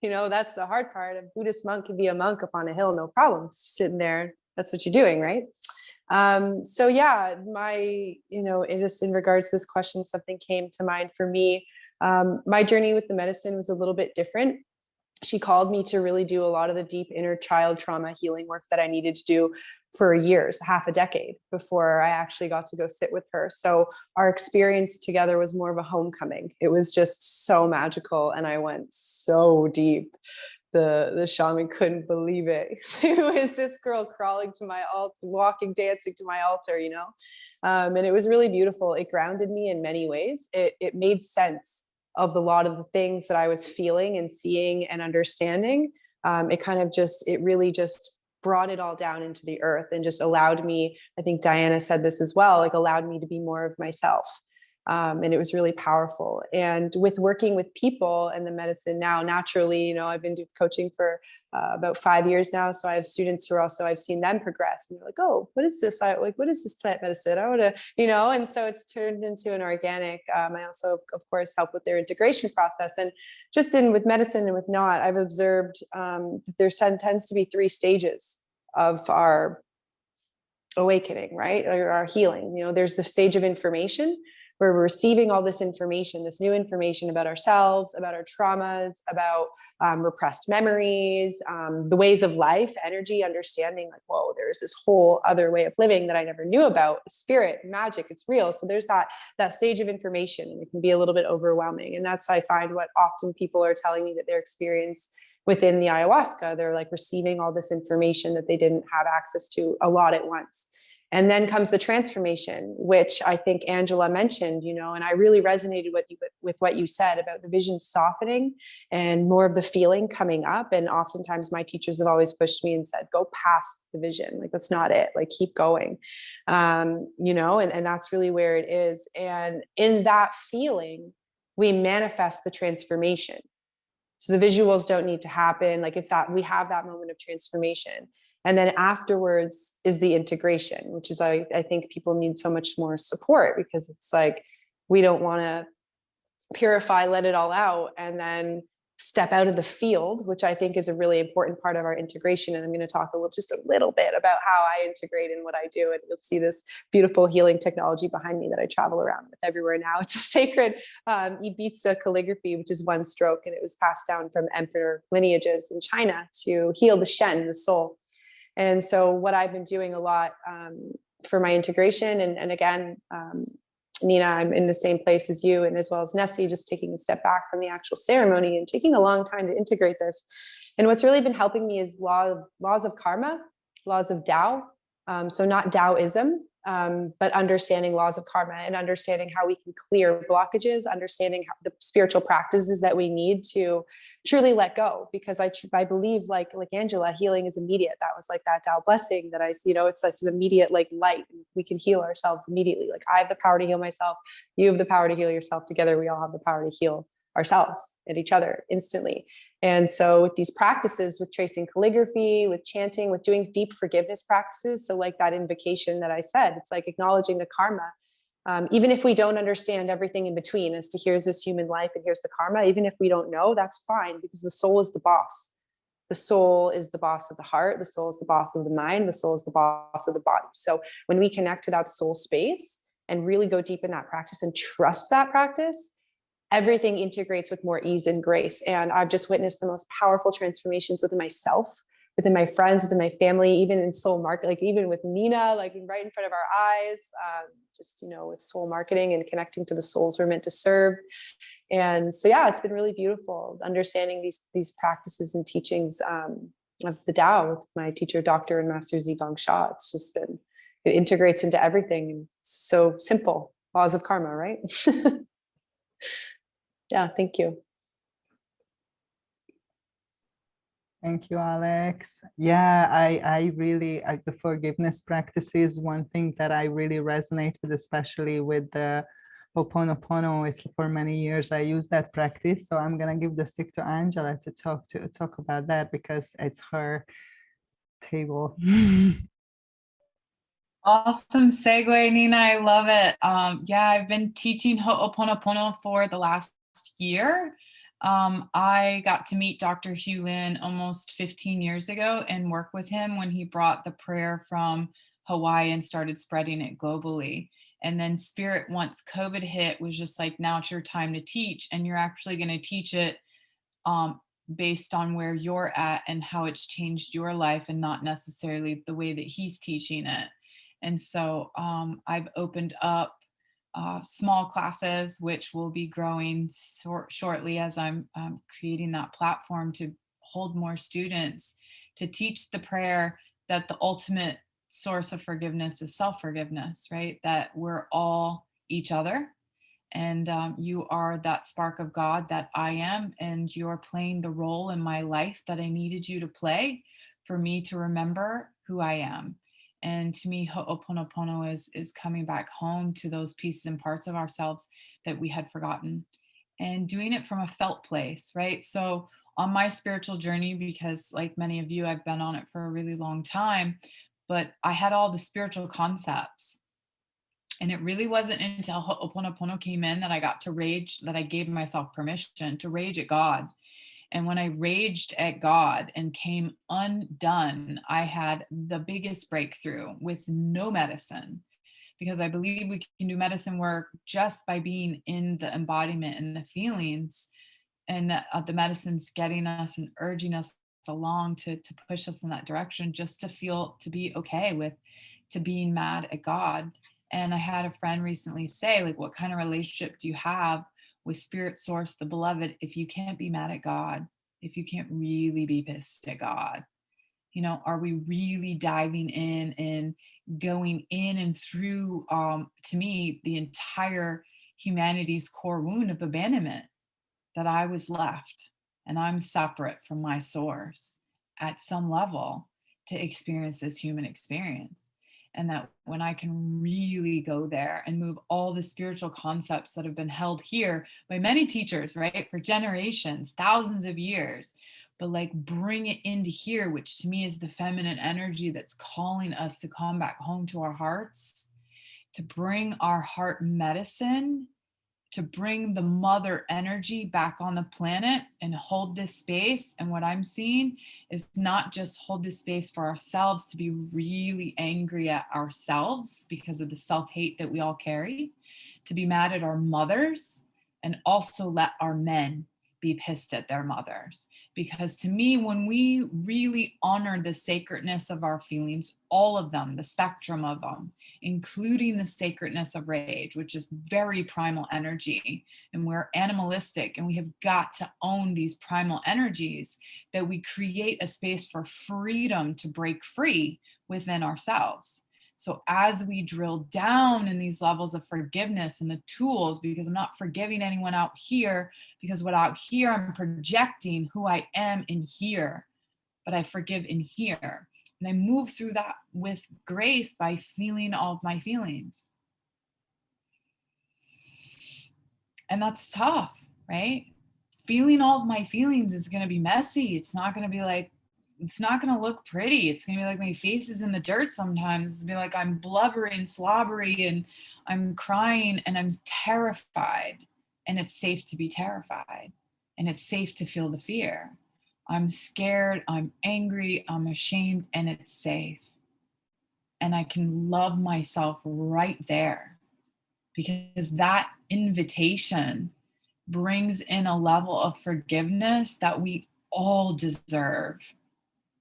C: That's the hard part. A Buddhist monk can be a monk up on a hill, no problem. Sitting there, that's what you're doing, right? So yeah, just in regards to this question, something came to mind for me. My journey with the medicine was a little bit different. She called me to really do a lot of the deep inner child trauma healing work that I needed to do for years, half a decade, before I actually got to go sit with her. So our experience together was more of a homecoming. It was just so magical. And I went so deep. The shaman couldn't believe it. It was this girl crawling to my altar, walking, dancing to my altar, and it was really beautiful. It grounded me in many ways. It made sense of a lot of the things that I was feeling and seeing and understanding. It really just brought it all down into the earth and just allowed me, I think Diana said this as well, allowed me to be more of myself. And it was really powerful. And with working with people and the medicine now, naturally, I've been doing coaching for about 5 years now. So I have students who are also, I've seen them progress and they're like, oh, what is this? What is this plant medicine? I want to, and so it's turned into an organic. I also, of course, help with their integration process. And just with medicine and with not, I've observed there tends to be 3 stages of our awakening, right? Or our healing. There's the stage of information, where we're receiving all this information, this new information about ourselves, about our traumas, about repressed memories, the ways of life, energy, understanding like, whoa, there's this whole other way of living that I never knew about, spirit, magic, it's real. So there's that stage of information, and it can be a little bit overwhelming. And that's, I find, what often people are telling me that their experience within the ayahuasca, they're like receiving all this information that they didn't have access to a lot at once. And then comes the transformation, which I think Angela mentioned, and I really resonated with what you said about the vision softening and more of the feeling coming up. And oftentimes my teachers have always pushed me and said, go past the vision. Like, that's not it. Like, keep going. And that's really where it is. And in that feeling, we manifest the transformation. So the visuals don't need to happen. Like, it's that we have that moment of transformation. And then afterwards is the integration, which is, I think people need so much more support, because it's like, we don't want to purify, let it all out, and then step out of the field, which I think is a really important part of our integration. And I'm going to talk just a little bit about how I integrate and what I do. And you'll see this beautiful healing technology behind me that I travel around with everywhere now. It's a sacred Ibiza calligraphy, which is one stroke, and it was passed down from emperor lineages in China to heal the Shen, the soul. And so what I've been doing a lot for my integration, and again, Nina, I'm in the same place as you, and as well as Nessie, just taking a step back from the actual ceremony and taking a long time to integrate this. And what's really been helping me is laws of karma, laws of Tao. So not Taoism, but understanding laws of karma and understanding how we can clear blockages, understanding how the spiritual practices that we need to truly let go. Because I believe, like Angela, healing is immediate. That was like that Tao blessing that it's this immediate like light. We can heal ourselves immediately. Like, I have the power to heal myself. You have the power to heal yourself. Together, we all have the power to heal ourselves and each other instantly. And so with these practices, with tracing calligraphy, with chanting, with doing deep forgiveness practices, so like that invocation that I said, it's like acknowledging the karma. Even if we don't understand everything in between as to here's this human life and here's the karma, even if we don't know, that's fine, because the soul is the boss. The soul is the boss of the heart. The soul is the boss of the mind. The soul is the boss of the body. So when we connect to that soul space and really go deep in that practice and trust that practice, everything integrates with more ease and grace. And I've just witnessed the most powerful transformations within myself, within my friends, within my family, even in soul market, like even with Nina, like right in front of our eyes, with soul marketing and connecting to the souls we're meant to serve. And so, yeah, it's been really beautiful understanding these practices and teachings of the Tao with my teacher, Dr. and Master Zigong Sha. It's just been, it integrates into everything. And it's so simple. Laws of karma, right? Yeah, thank you.
A: Thank you, Alex. Yeah, I really, the forgiveness practice is one thing that I really resonate with, especially with the Ho'oponopono. It's for many years I use that practice. So I'm gonna give the stick to Angela to talk about that, because it's her table.
D: Awesome segue, Nina. I love it. I've been teaching Ho'oponopono for the last year. I got to meet Dr. Hugh Lin almost 15 years ago and work with him when he brought the prayer from Hawaii and started spreading it globally. And then Spirit, once COVID hit, was just like, now it's your time to teach, and you're actually going to teach it based on where you're at and how it's changed your life, and not necessarily the way that he's teaching it. And so I've opened up small classes, which will be growing shortly as I'm creating that platform to hold more students, to teach the prayer that the ultimate source of forgiveness is self-forgiveness, right? That we're all each other, and you are that spark of God that I am, and you're playing the role in my life that I needed you to play for me to remember who I am. And to me, Ho'oponopono is coming back home to those pieces and parts of ourselves that we had forgotten, and doing it from a felt place, right? So on my spiritual journey, because like many of you, I've been on it for a really long time, but I had all the spiritual concepts. And it really wasn't until Ho'oponopono came in that I got to rage, that I gave myself permission to rage at God. And when I raged at God and came undone, I had the biggest breakthrough with no medicine, because I believe we can do medicine work just by being in the embodiment and the feelings, and that the medicine's getting us and urging us along to push us in that direction, just to be okay with, to being mad at God. And I had a friend recently say, like, what kind of relationship do you have with Spirit Source, the beloved, if you can't be mad at God, if you can't really be pissed at God? You know, are we really diving in and going in and through, to me, the entire humanity's core wound of abandonment, that I was left and I'm separate from my source at some level to experience this human experience. And that when I can really go there and move all the spiritual concepts that have been held here by many teachers, right, for generations, thousands of years, but like bring it into here, which to me is the feminine energy that's calling us to come back home to our hearts, to bring our heart medicine, to bring the mother energy back on the planet and hold this space. And what I'm seeing is not just hold this space for ourselves to be really angry at ourselves because of the self-hate that we all carry, to be mad at our mothers, and also let our men be pissed at their mothers. Because to me, when we really honor the sacredness of our feelings, all of them, the spectrum of them, including the sacredness of rage, which is very primal energy, and we're animalistic, and we have got to own these primal energies, that we create a space for freedom to break free within ourselves. So as we drill down in these levels of forgiveness and the tools, because I'm not forgiving anyone out here, because what out here I'm projecting who I am in here, but I forgive in here. And I move through that with grace by feeling all of my feelings. And that's tough, right? Feeling all of my feelings is going to be messy. It's not going to be like, it's not going to look pretty. It's going to be like my face is in the dirt sometimes. It's going to be like I'm blubbery and slobbery and I'm crying and I'm terrified. And it's safe to be terrified. And it's safe to feel the fear. I'm scared, I'm angry, I'm ashamed, and it's safe. And I can love myself right there, because that invitation brings in a level of forgiveness that we all deserve,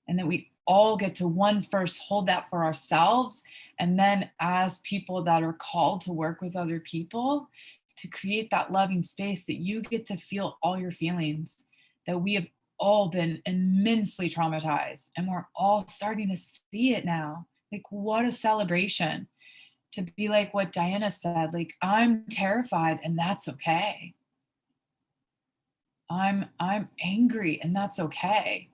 D: and that we all get to first hold that for ourselves, and then as people that are called to work with other people, to create that loving space that you get to feel all your feelings, that we have all been immensely traumatized and we're all starting to see it now. Like, what a celebration to be like what Diana said, like, I'm terrified and that's okay. I'm angry and that's okay.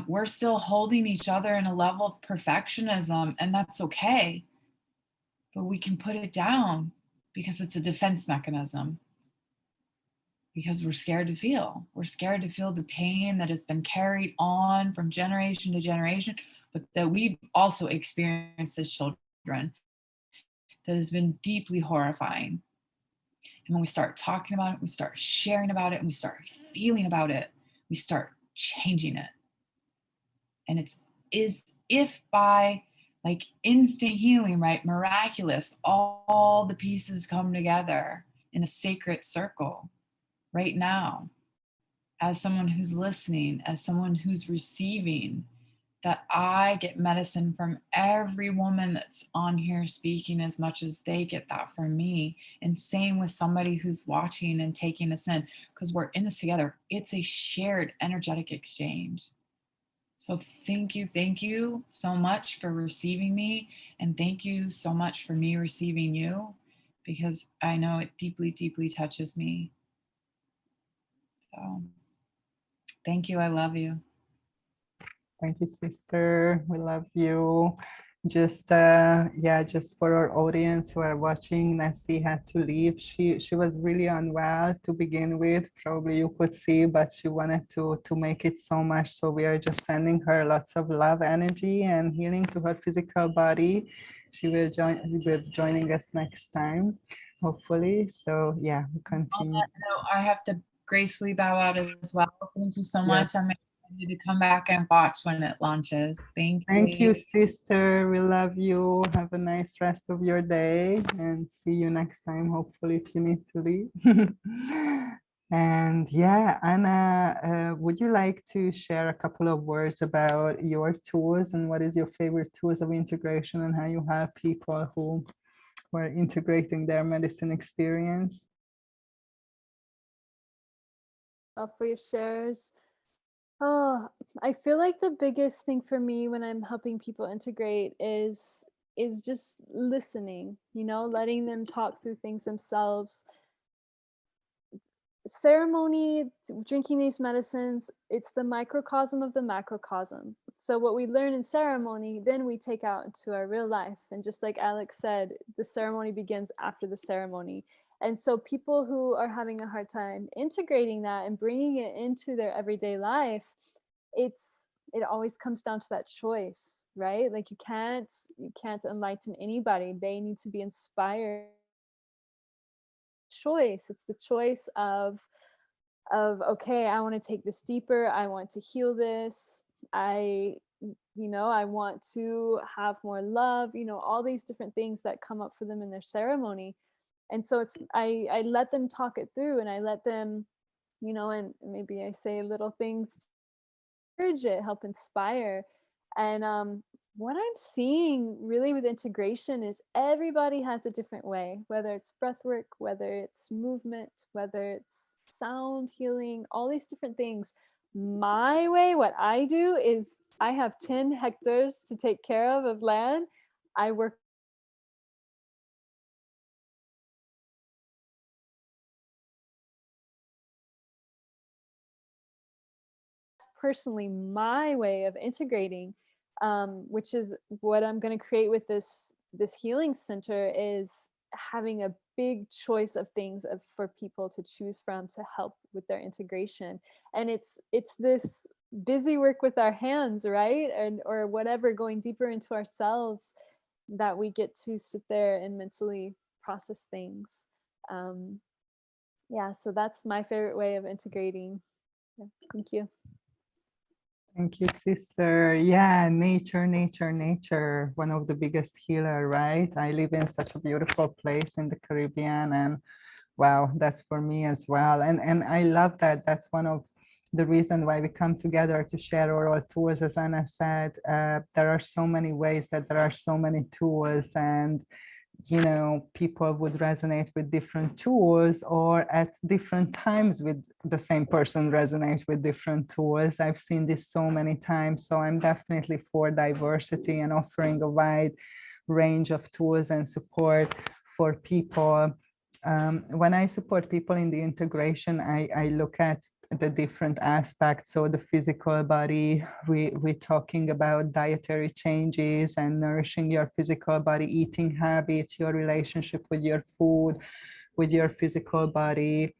D: We're still holding each other in a level of perfectionism, and that's okay. But we can put it down because it's a defense mechanism. Because we're scared to feel. We're scared to feel the pain that has been carried on from generation to generation, but that we've also experienced as children, that has been deeply horrifying. And when we start talking about it, we start sharing about it, and we start feeling about it, we start changing it. And it's is if by like instant healing, right, miraculous, all the pieces come together in a sacred circle right now, as someone who's listening, as someone who's receiving, that I get medicine from every woman that's on here speaking as much as they get that from me. And same with somebody who's watching and taking this in, because we're in this together. It's a shared energetic exchange. So thank you so much for receiving me. And thank you so much for me receiving you, because I know it deeply, deeply touches me. So thank you. I love you.
A: Thank you, sister. We love you. Just just for our audience who are watching, Nancy had to leave. She was really unwell to begin with. Probably you could see, but she wanted to make it so much. So we are just sending her lots of love, energy, and healing to her physical body. She will joining us next time, hopefully. So yeah, we
D: On
A: continue.
D: that note, I have to gracefully bow out as well. Thank you so
A: Yes.
D: much. I'm excited to come back and watch when it launches. Thank you.
A: Thank you, sister. We love you. Have a nice rest of your day and see you next time, hopefully, if you need to leave. And yeah, Anna, would you like to share a couple of words about your tools and what is your favorite tools of integration and how you help people who are integrating their medicine experience?
E: For your shares. Oh, I feel like the biggest thing for me when I'm helping people integrate is just listening, you know, letting them talk through things themselves. Ceremony, drinking these medicines, it's the microcosm of the macrocosm. So what we learn in ceremony, then we take out into our real life. And just like Alex said, the ceremony begins after the ceremony. And so people who are having a hard time integrating that and bringing it into their everyday life, it always comes down to that choice, right? Like you can't enlighten anybody. They need to be inspired. Choice, it's the choice of okay, I want to take this deeper, I want to heal this, I want to have more love, all these different things that come up for them in their ceremony. And so I let them talk it through, and I let them, and maybe I say little things to encourage it, help inspire. And what I'm seeing really with integration is everybody has a different way, whether it's breath work, whether it's movement, whether it's sound healing, all these different things. My way, what I do is I have 10 hectares to take care of land. I work personally my way of integrating, which is what I'm going to create with this healing center, is having a big choice of things for people to choose from to help with their integration. And it's this busy work with our hands, right? And or whatever, going deeper into ourselves, that we get to sit there and mentally process things. um, yeah, so that's my favorite way of integrating. Yeah, thank you.
A: Thank you, sister. Yeah, nature, nature, nature. One of the biggest healer, right? I live in such a beautiful place in the Caribbean, and wow, that's for me as well. And I love that. That's one of the reason why we come together to share oral tools. As Anna said, there are so many ways that there are so many tools, and people would resonate with different tools, or at different times with the same person resonate with different tools. I've seen this so many times. So I'm definitely for diversity and offering a wide range of tools and support for people. When I support people in the integration, I look at the different aspects. So the physical body, we're talking about dietary changes and nourishing your physical body, eating habits, your relationship with your food, with your physical body.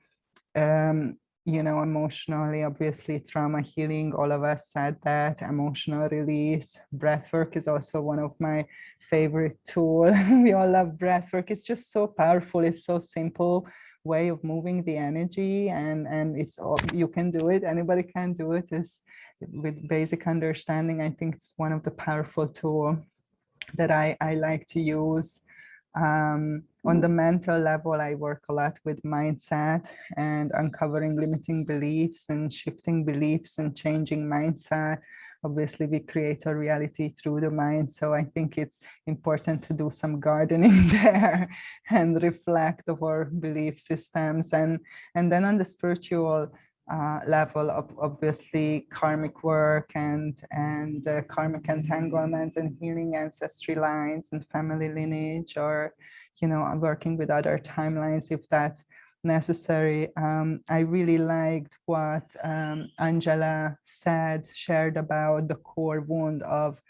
A: um, Emotionally, obviously, trauma healing, all of us said that, emotional release. Breath work is also one of my favorite tool. We all love breath work. It's just so powerful. It's so simple way of moving the energy, and it's all, you can do it. Anybody can do it. Is with basic understanding. I think it's one of the powerful tool that I like to use. On the mental level, I work a lot with mindset and uncovering limiting beliefs and shifting beliefs and changing mindset. Obviously, we create a reality through the mind. So I think it's important to do some gardening there and reflect of our belief systems. And then on the spiritual level of obviously karmic work and karmic entanglements and healing ancestry lines and family lineage, or I'm working with other timelines if that's necessary. I really liked what Angela shared about the core wound of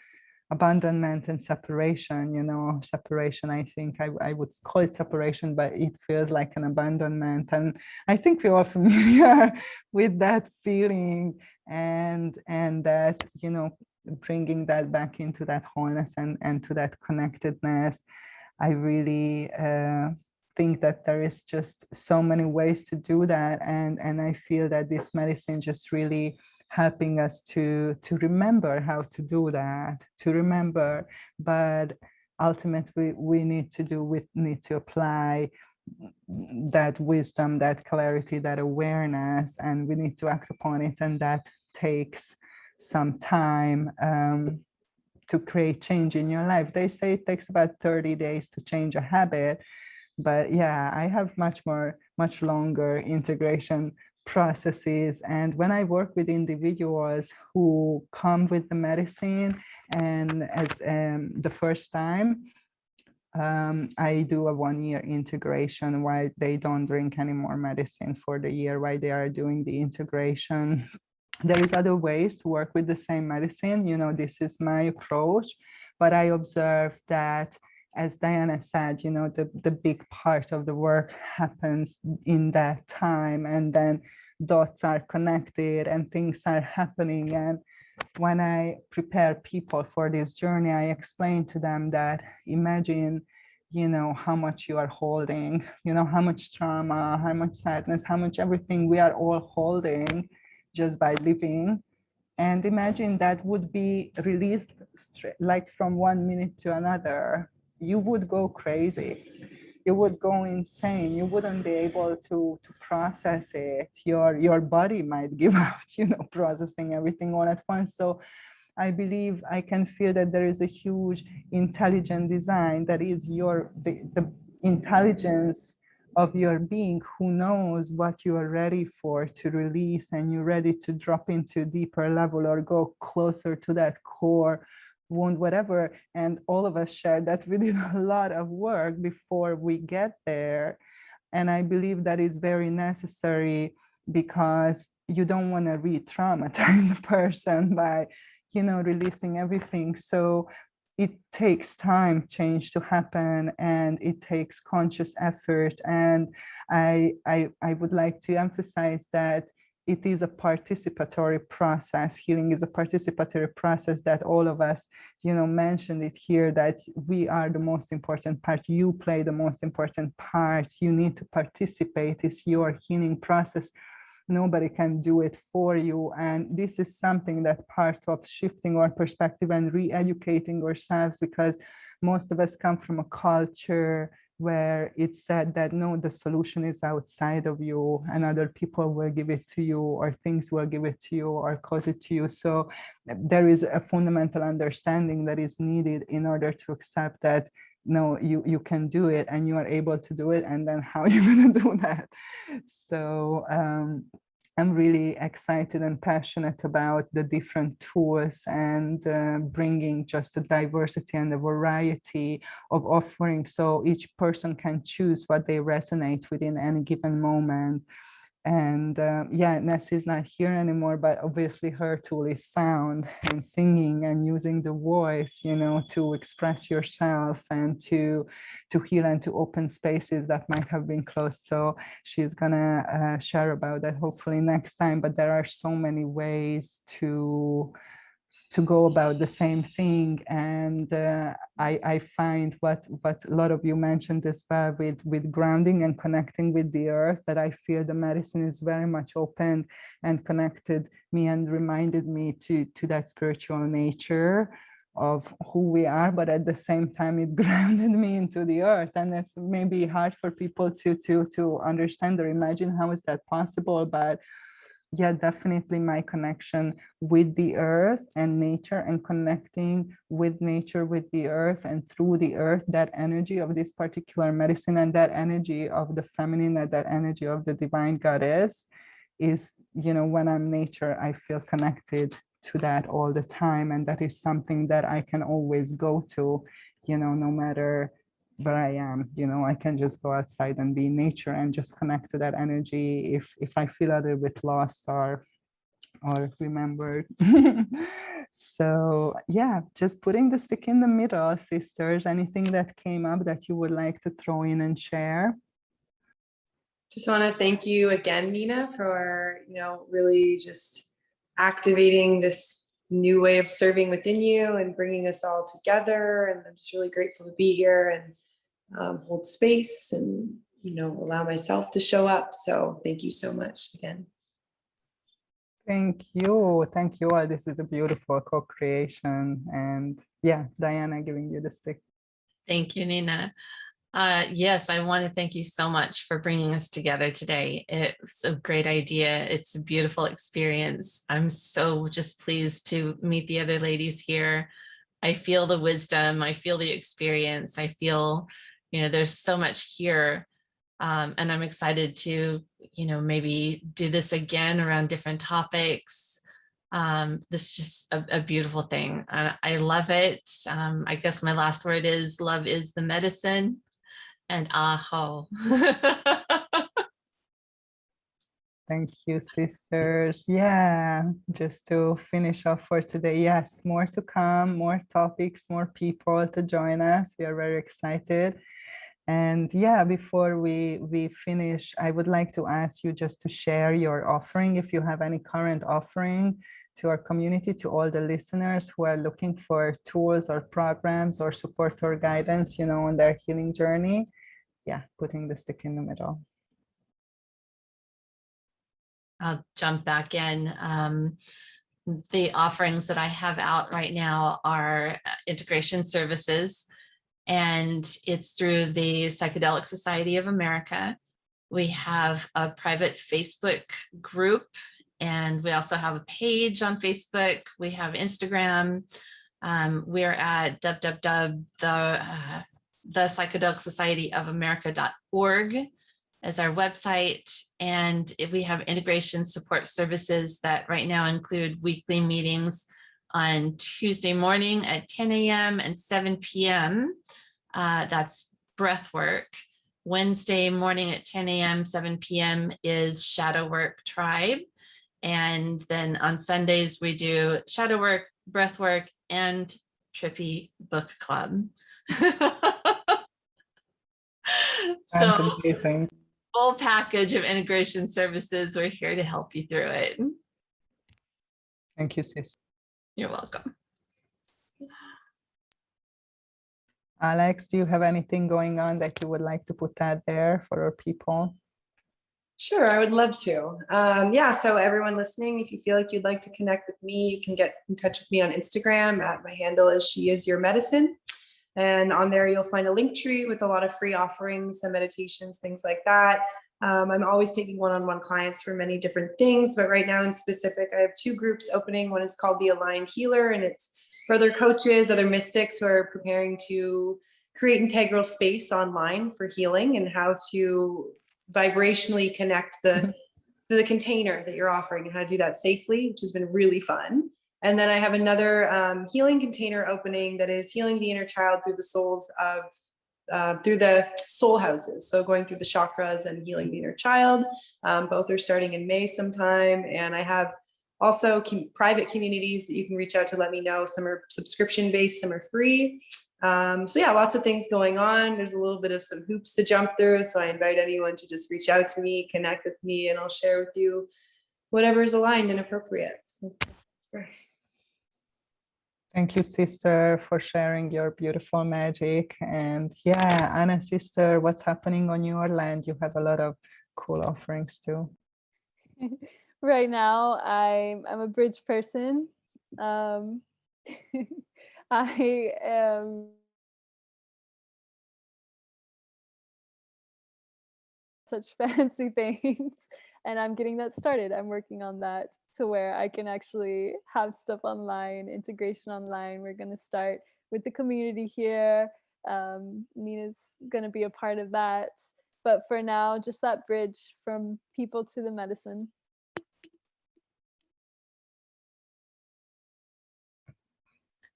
A: abandonment and separation. Separation, I think I would call it separation, but it feels like an abandonment. And I think we're all familiar with that feeling, and that, bringing that back into that wholeness and to that connectedness. I really think that there is just so many ways to do that. And I feel that this medicine just really helping us to remember how to do that, to remember. But ultimately, we need to apply that wisdom, that clarity, that awareness, and we need to act upon it. And that takes some time to create change in your life. They say it takes about 30 days to change a habit. But yeah, I have much longer integration processes. And when I work with individuals who come with the medicine and as the first time, I do a 1-year integration why they don't drink any more medicine for the year, why they are doing the integration. There is other ways to work with the same medicine. You know, this is my approach, but I observed that, as Diana said, you know, the big part of the work happens in that time, and then dots are connected and things are happening. And when I prepare people for this journey, I explain to them that imagine, you know, how much you are holding, you know, how much trauma, how much sadness, how much everything we are all holding just by living. And imagine that would be released like from 1 minute to another. You would go crazy. You would go insane. You wouldn't be able to process it. Your body might give out, you know, processing everything all at once. So I believe I can feel that there is a huge intelligent design that is the intelligence of your being who knows what you are ready for to release, and you're ready to drop into a deeper level or go closer to that core wound, whatever. And all of us share that we did a lot of work before we get there. And I believe that is very necessary, because you don't want to re-traumatize a person by, you know, releasing everything. So it takes time change to happen, and it takes conscious effort. And I would like to emphasize that it is a participatory process. Healing is a participatory process, that all of us, you know, mentioned it here, that we are the most important part. You play the most important part. You need to participate. It's your healing process. Nobody can do it for you. And this is something that part of shifting our perspective and re-educating ourselves, because most of us come from a culture where it's said that no, the solution is outside of you, and other people will give it to you, or things will give it to you, or cause it to you. So there is a fundamental understanding that is needed in order to accept that no, you can do it, and you are able to do it, and then how you're going to do that. So I'm really excited and passionate about the different tools, and bringing just a diversity and a variety of offerings, so each person can choose what they resonate with in any given moment. And yeah, Ness is not here anymore, but obviously her tool is sound and singing and using the voice, you know, to express yourself and to heal and to open spaces that might have been closed. So she's gonna share about that hopefully next time. But there are so many ways to go about the same thing. And I find what a lot of you mentioned as well with grounding and connecting with the earth, that I feel the medicine is very much open and connected me and reminded me to that spiritual nature of who we are, but at the same time it grounded me into the earth. And it's maybe hard for people to understand or imagine how is that possible, but yeah, definitely my connection with the earth and nature, and connecting with nature, with the earth, and through the earth, that energy of this particular medicine, and that energy of the feminine, and that energy of the divine goddess is, you know, when I'm nature, I feel connected to that all the time. And that is something that I can always go to, you know, no matter where I am, you know, I can just go outside and be in nature and just connect to that energy if I feel a little bit lost or remembered. So yeah, just putting the stick in the middle, sisters. Anything that came up that you would like to throw in and share?
F: Just want to thank you again, Nina, for, you know, really just activating this new way of serving within you and bringing us all together. And I'm just really grateful to be here and hold space and, you know, allow myself to show up. So thank you so much again.
A: Thank you. Thank you all. This is a beautiful co-creation. And yeah, Diana, giving you the stick.
B: Thank you, Nina. Yes, I want to thank you so much for bringing us together today. It's a great idea. It's a beautiful experience. I'm so just pleased to meet the other ladies here. I feel the wisdom. I feel the experience. I feel, you know, there's so much here And I'm excited to, maybe do this again around different topics. This is just a beautiful thing. I love it. I guess my last word is love is the medicine, and aho.
A: Thank you, sisters. Yeah, just to finish off for today. Yes, more to come, more topics, more people to join us. We are very excited. And yeah, before we finish, I would like to ask you just to share your offering, if you have any current offering to our community, to all the listeners who are looking for tools or programs or support or guidance, on their healing journey. Yeah, putting the stick in the middle.
B: I'll jump back in. The offerings that I have out right now are integration services, and it's through the Psychedelic Society of America. We have a private Facebook group, and we also have a page on Facebook. We have Instagram. We're at thepsychedelicsocietyofamerica.org as our website. And we have integration support services that right now include weekly meetings on Tuesday morning at 10 a.m. and 7 p.m. That's breath work. Wednesday morning at 10 a.m., 7 p.m. is Shadow Work Tribe. And then on Sundays, we do shadow work, breath work, and Trippy Book Club.
A: That's
B: So
A: amazing.
B: full package of integration services. We're here to help you through it.
A: Thank you, sis.
B: You're welcome.
A: Alex, do you have anything going on that you would like to put out there for our people?
F: Sure, I would love to. Yeah, so everyone listening, if you feel like you'd like to connect with me, you can get in touch with me on Instagram. My handle is She Is Your Medicine. And on there, you'll find a link tree with a lot of free offerings and meditations, things like that. I'm always taking one-on-one clients for many different things, but right now in specific, I have 2 groups opening. One is called The Aligned Healer, and it's for other coaches, other mystics who are preparing to create integral space online for healing and how to vibrationally connect the container that you're offering and how to do that safely, which has been really fun. And then I have another healing container opening that is healing the inner child through the souls of through the soul houses. So going through the chakras and healing the inner child. Both are starting in May sometime. And I have also private communities that you can reach out to let me know. Some are subscription based, some are free. So yeah, lots of things going on. There's a little bit of some hoops to jump through. So I invite anyone to just reach out to me, connect with me, and I'll share with you whatever is aligned and appropriate. So, sure.
A: Thank you, sister, for sharing your beautiful magic. And yeah, Anna, sister, what's happening on your land? You have a lot of cool offerings too.
E: Right now, I'm a bridge person. I am such fancy things, and I'm getting that started. I'm working on that to where I can actually have stuff online, integration online. We're going to start with the community here. Nina's going to be a part of that. But for now, just that bridge from people to the medicine.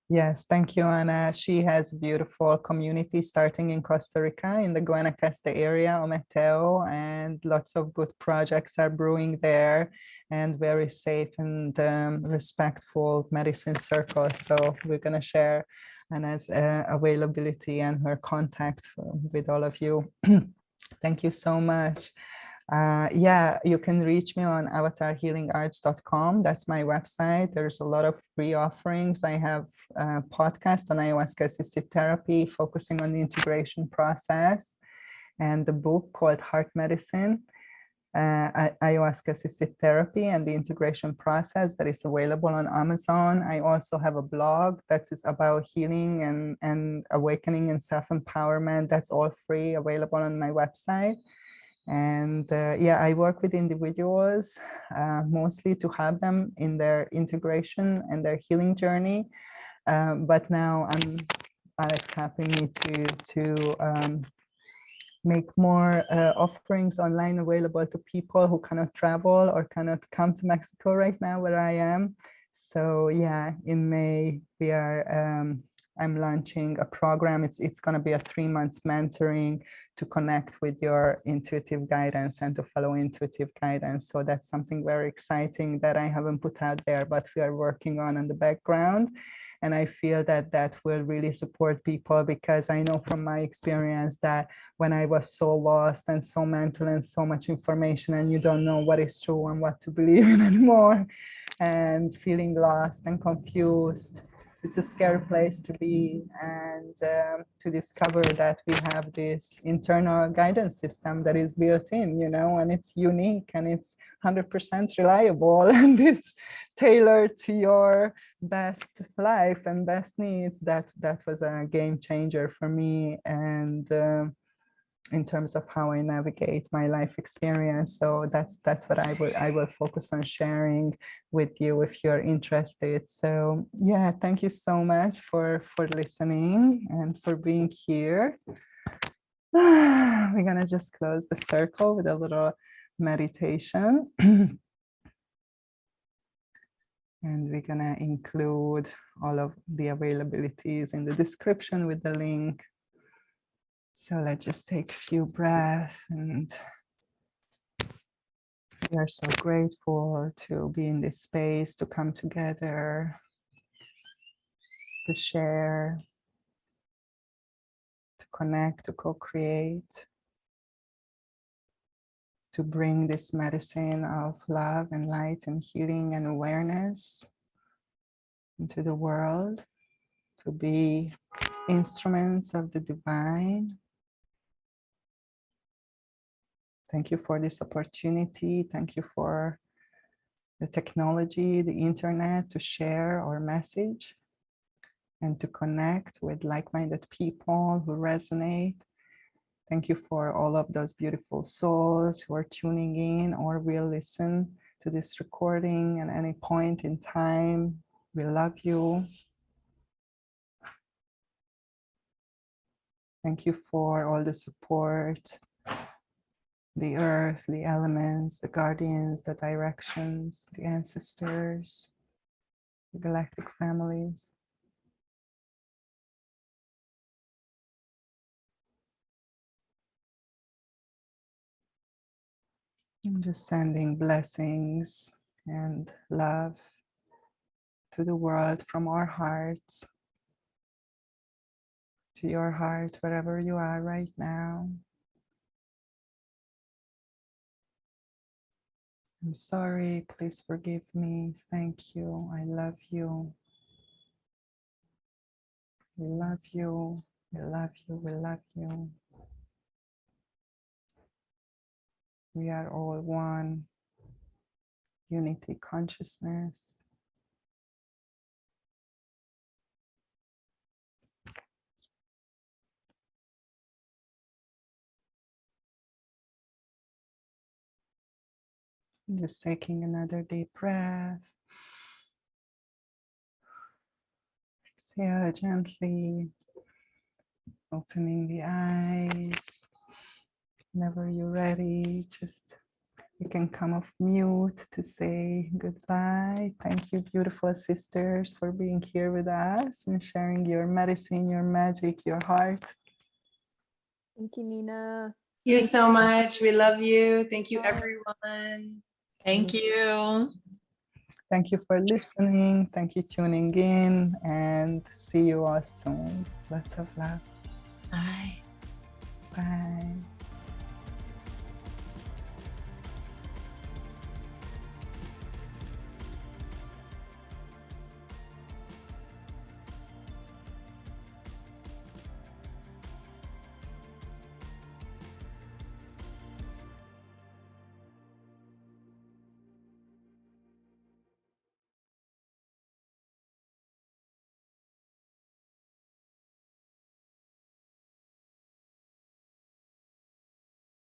A: Yes, thank you, Anna. She has a beautiful community starting in Costa Rica in the Guanacaste area, Ometeo, and lots of good projects are brewing there, and very safe and respectful medicine circles. So we're going to share Anna's availability and her contact with all of you. Thank you so much. Yeah, you can reach me on avatarhealingarts.com. That's my website. There's a lot of free offerings. I have a podcast on ayahuasca assisted therapy focusing on the integration process, and the book called Heart Medicine, ayahuasca assisted therapy and the integration process, that is available on Amazon. I also have a blog that is about healing and awakening and self-empowerment. That's all free, available on my website. And yeah, I work with individuals mostly to help them in their integration and their healing journey. But now Alex helping me to make more offerings online available to people who cannot travel or cannot come to Mexico right now where I am. So yeah, in May we are I'm launching a program. It's going to be a 3-month mentoring to connect with your intuitive guidance and to follow intuitive guidance. So that's something very exciting that I haven't put out there, but we are working on in the background. And I feel that that will really support people, because I know from my experience that when I was so lost and so mental and so much information, and you don't know what is true and what to believe in anymore, and feeling lost and confused, it's a scary place to be. And to discover that we have this internal guidance system that is built in, and it's unique and it's 100% reliable and it's tailored to your best life and best needs. That was a game changer for me, and in terms of how I navigate my life experience. So that's what I will focus on sharing with you if you're interested. So yeah, thank you so much for listening and for being here. We're gonna just close the circle with a little meditation. And we're gonna include all of the availabilities in the description with the link. So let's just take a few breaths, and we are so grateful to be in this space, to come together, to share, to connect, to co-create, to bring this medicine of love and light and healing and awareness into the world, to be instruments of the divine. Thank you for this opportunity. Thank you for the technology, the internet, to share our message and to connect with like-minded people who resonate. Thank you for all of those beautiful souls who are tuning in or will listen to this recording at any point in time. We love you. Thank you for all the support, the earth, the elements, the guardians, the directions, the ancestors, the galactic families. I'm just sending blessings and love to the world from our hearts to your heart, wherever you are right now. I'm sorry, please forgive me. Thank you. I love you. We love you. We love you. We love you. We are all one. Unity consciousness. Just taking another deep breath. Exhale gently, opening the eyes. Whenever you're ready, you can come off mute to say goodbye. Thank you, beautiful sisters, for being here with us and sharing your medicine, your magic, your heart.
E: Thank you, Nina.
F: Thank you so much. We love you. Thank you, everyone.
B: Thank you.
A: Thank you for listening. Thank you tuning in, and see you all soon. Lots of love.
B: Bye.
A: Bye.